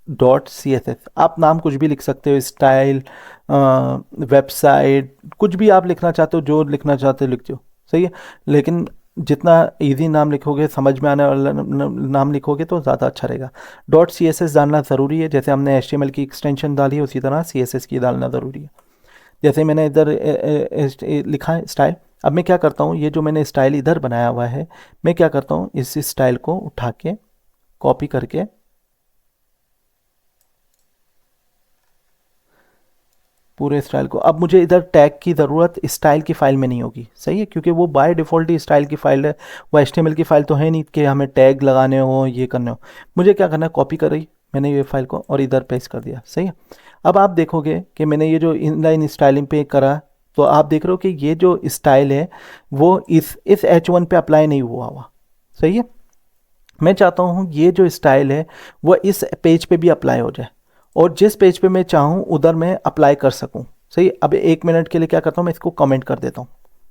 डॉट CSS। आप नाम कुछ भी लिख सकते हो, स्टाइल, वेबसाइट, कुछ भी आप लिखना चाहते हो, जो लिखना चाहते हो लिख दो, सही है। लेकिन जितना इजी नाम लिखोगे, समझ में आने वाला नाम लिखोगे तो ज़्यादा अच्छा रहेगा। डॉट CSS डालना ज़रूरी है, जैसे हमने HTML की एक्सटेंशन डाली है उसी तरह CSS की डालना ज़रूरी है। जैसे मैंने इधर लिखा है स्टाइल। अब मैं क्या करता हूँ, ये जो मैंने स्टाइल इधर बनाया हुआ है, मैं क्या करता हूँ, इस स्टाइल को उठा के कॉपी करके पूरे स्टाइल को, अब मुझे इधर टैग की ज़रूरत स्टाइल की फ़ाइल में नहीं होगी, सही है, क्योंकि वो बाय डिफ़ॉल्ट ही स्टाइल की फ़ाइल है। वो HTML की फ़ाइल तो है नहीं कि हमें टैग लगाने हो, ये करने हो। मुझे क्या करना है, कॉपी कर रही मैंने ये फ़ाइल को और इधर पेस्ट कर दिया, सही है। अब आप देखोगे कि मैंने ये जो इनलाइन स्टाइलिंग पे करा, तो आप देख रहे हो कि ये जो स्टाइल है वो इस H1 पे अप्लाई नहीं हुआ, सही है। मैं चाहता हूँ ये जो स्टाइल है वो इस पेज पे भी अप्लाई हो जाए, और जिस पेज पे मैं चाहूँ उधर मैं अप्लाई कर सकूँ, सही। अब 1 मिनट के लिए क्या करता हूँ, मैं इसको कमेंट कर देता हूँ,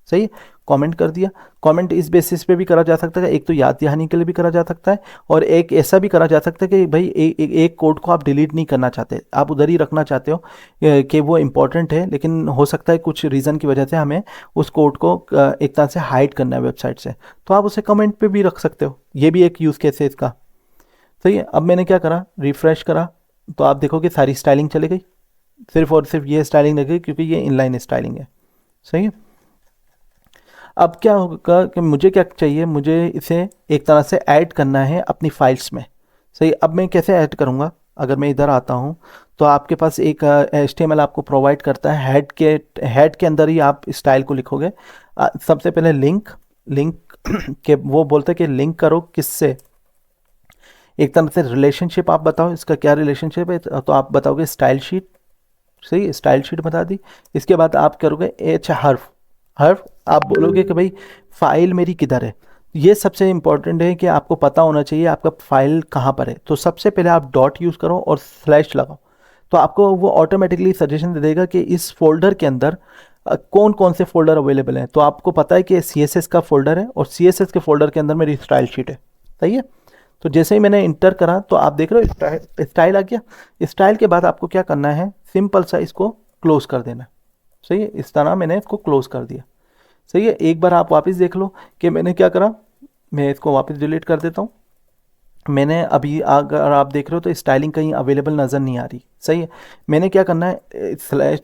सही। कमेंट कर दिया। कमेंट इस बेसिस पे भी करा जा सकता है, एक तो याद दहानी के लिए भी करा जा सकता है, और एक ऐसा भी करा जा सकता है कि भाई एक कोड को आप डिलीट नहीं करना चाहते, आप उधर ही रखना चाहते हो, कि वो इम्पोर्टेंट है, लेकिन हो सकता है कुछ रीज़न की वजह से हमें उस कोड को एक तरह से हाइड करना है वेबसाइट से, तो आप उसे कमेंट पे भी रख सकते हो। ये भी एक यूज़ केस है इसका, सही है। अब मैंने क्या करा, रिफ्रेश करा, तो आप देखोगे सारी स्टाइलिंग चली गई, सिर्फ और सिर्फ ये स्टाइलिंग लगी क्योंकि ये इनलाइन स्टाइलिंग है, सही है। अब क्या होगा कि मुझे क्या चाहिए, मुझे इसे एक तरह से ऐड करना है अपनी फाइल्स में, सही। अब मैं कैसे ऐड करूँगा, अगर मैं इधर आता हूँ तो आपके पास एक HTML आपको प्रोवाइड करता है, हेड के अंदर ही आप स्टाइल को लिखोगे। सबसे पहले लिंक लिंक के वो बोलते हैं कि लिंक करो किससे, एक तरह से रिलेशनशिप आप बताओ, इसका क्या रिलेशनशिप है, तो आप बताओगे स्टाइल शीट, सही, स्टाइल शीट बता दी। इसके बाद आप करोगे हर्फ, हर्फ आप बोलोगे कि भाई फाइल मेरी किधर है। ये सबसे इंपॉर्टेंट है कि आपको पता होना चाहिए आपका फाइल कहाँ पर है, तो सबसे पहले आप डॉट यूज़ करो और स्लैश लगाओ, तो आपको वो ऑटोमेटिकली सजेशन दे देगा कि इस फोल्डर के अंदर कौन कौन से फोल्डर अवेलेबल हैं। तो आपको पता है कि CSS का फोल्डर है, और CSS के फोल्डर के अंदर मेरी स्टाइल शीट है, सही है। तो जैसे ही मैंने इंटर करा तो आप देख रहे हो स्टाइल आ गया। स्टाइल के बाद आपको क्या करना है, सिंपल सा इसको क्लोज कर देना, सही है। इस तरह मैंने इसको क्लोज कर दिया, सही है। एक बार आप वापस देख लो कि मैंने क्या करा, मैं इसको वापस डिलीट कर देता हूँ। मैंने अभी, अगर आप देख रहे हो तो स्टाइलिंग कहीं अवेलेबल नज़र नहीं आ रही, सही है। मैंने क्या करना है, स्लैश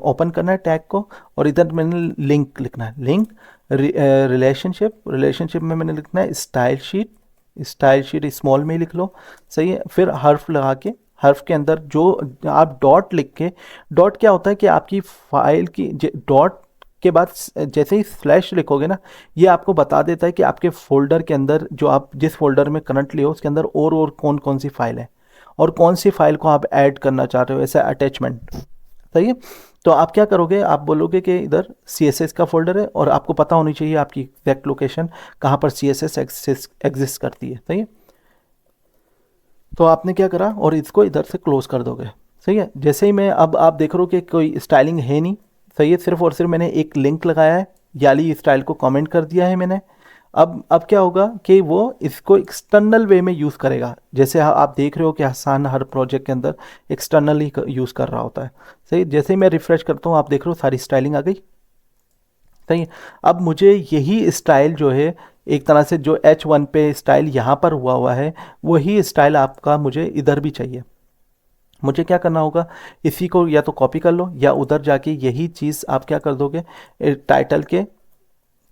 ओपन करना है टैग को, और इधर मैंने लिंक लिखना है, लिंक रिलेशनशिप में मैंने लिखना है style sheet, style sheet small में ही लिख लो, सही है। फिर हर्फ लगा के, हर्फ के अंदर जो आप डॉट लिख के, डॉट क्या होता है कि आपकी फाइल की डॉट के बाद जैसे ही स्लैश लिखोगे ना, ये आपको बता देता है कि आपके फोल्डर के अंदर, जो आप जिस फोल्डर में करंटली हो उसके अंदर और कौन कौन सी फाइल है, और कौन सी फाइल को आप ऐड करना चाह रहे हो, ऐसा अटैचमेंट, सही है। तो आप क्या करोगे, आप बोलोगे कि इधर CSS का फोल्डर है, और आपको पता होनी चाहिए आपकी एग्जैक्ट लोकेशन कहाँ पर CSS एग्जिस्ट करती है, सही है। तो आपने क्या करा, और इसको इधर से क्लोज कर दोगे, सही है। जैसे ही मैं, अब आप देख रहे हो कि कोई स्टाइलिंग है नहीं, सही है, सिर्फ और सिर्फ मैंने एक लिंक लगाया है, याली स्टाइल को कमेंट कर दिया है मैंने। अब क्या होगा कि वो इसको एक्सटर्नल वे में यूज़ करेगा, जैसे आप देख रहे हो कि हसान हर प्रोजेक्ट के अंदर एक्सटर्नल ही यूज़ कर रहा होता है, सही। जैसे ही मैं रिफ्रेश करता हूँ आप देख रहे हो सारी स्टाइलिंग आ गई, सही है। अब मुझे यही स्टाइल जो है, एक तरह से जो H1 पे स्टाइल यहाँ पर हुआ है, वही स्टाइल आपका मुझे इधर भी चाहिए। मुझे क्या करना होगा, इसी को या तो कॉपी कर लो, या उधर जाके यही चीज़ आप क्या कर दोगे,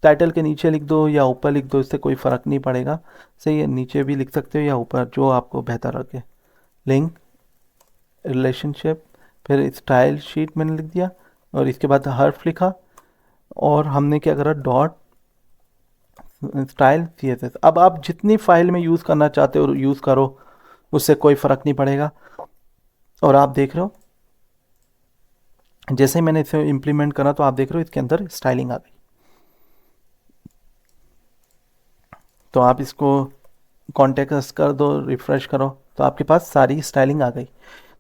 टाइटल के नीचे लिख दो या ऊपर लिख दो, इससे कोई फ़र्क नहीं पड़ेगा, सही है। नीचे भी लिख सकते हो या ऊपर, जो आपको बेहतर लगे। लिंक रिलेशनशिप, फिर स्टाइल शीट मैंने लिख दिया, और इसके बाद हर्फ लिखा, और हमने क्या करा, डॉट स्टाइल CSS। अब आप जितनी फाइल में यूज़ करना चाहते हो यूज़ करो, उससे कोई फ़र्क नहीं पड़ेगा। और आप देख रहे हो जैसे ही मैंने इसे इम्प्लीमेंट करा तो आप देख रहे हो इसके अंदर स्टाइलिंग आ गई। तो आप इसको कॉन्टेक्स्ट कर दो, रिफ़्रेश करो, तो आपके पास सारी स्टाइलिंग आ गई।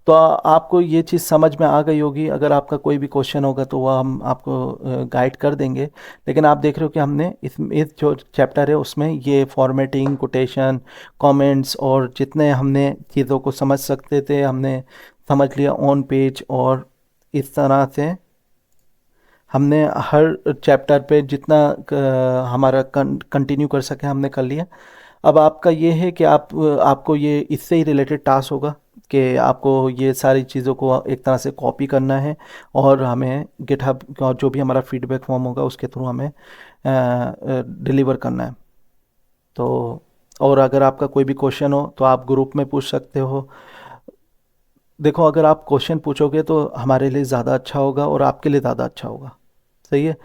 तो आपको ये चीज़ समझ में आ गई होगी। अगर आपका कोई भी क्वेश्चन होगा तो वह हम आपको गाइड कर देंगे। लेकिन आप देख रहे हो कि हमने इस जो चैप्टर है उसमें ये फॉर्मेटिंग, कोटेशन, कमेंट्स और जितने हमने चीज़ों को समझ सकते थे हमने समझ लिया ऑन पेज। और इस तरह से हमने हर चैप्टर पे जितना हमारा कंटिन्यू कर सके हमने कर लिया। अब आपका ये है कि आपको ये इससे ही रिलेटेड टास्क होगा कि आपको ये सारी चीज़ों को एक तरह से कॉपी करना है और हमें गिटहब का जो भी हमारा फीडबैक फॉर्म होगा उसके थ्रू हमें डिलीवर करना है। तो और अगर आपका कोई भी क्वेश्चन हो तो आप ग्रुप में पूछ सकते हो। देखो अगर आप क्वेश्चन पूछोगे तो हमारे लिए ज़्यादा अच्छा होगा और आपके लिए ज़्यादा अच्छा होगा। सही है।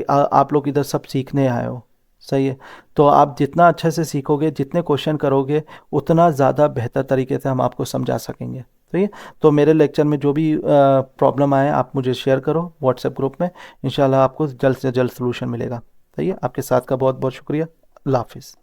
आप लोग इधर सब सीखने आए हो। सही है। तो आप जितना अच्छे से सीखोगे, जितने क्वेश्चन करोगे, उतना ज़्यादा बेहतर तरीके से हम आपको समझा सकेंगे। सही है। तो मेरे लेक्चर में जो भी प्रॉब्लम आए आप मुझे शेयर करो व्हाट्सएप ग्रुप में। इंशाल्लाह आपको जल्द से जल्द सलूशन मिलेगा। सही है। आपके साथ का बहुत बहुत शुक्रिया। अल्लाह हाफिज़।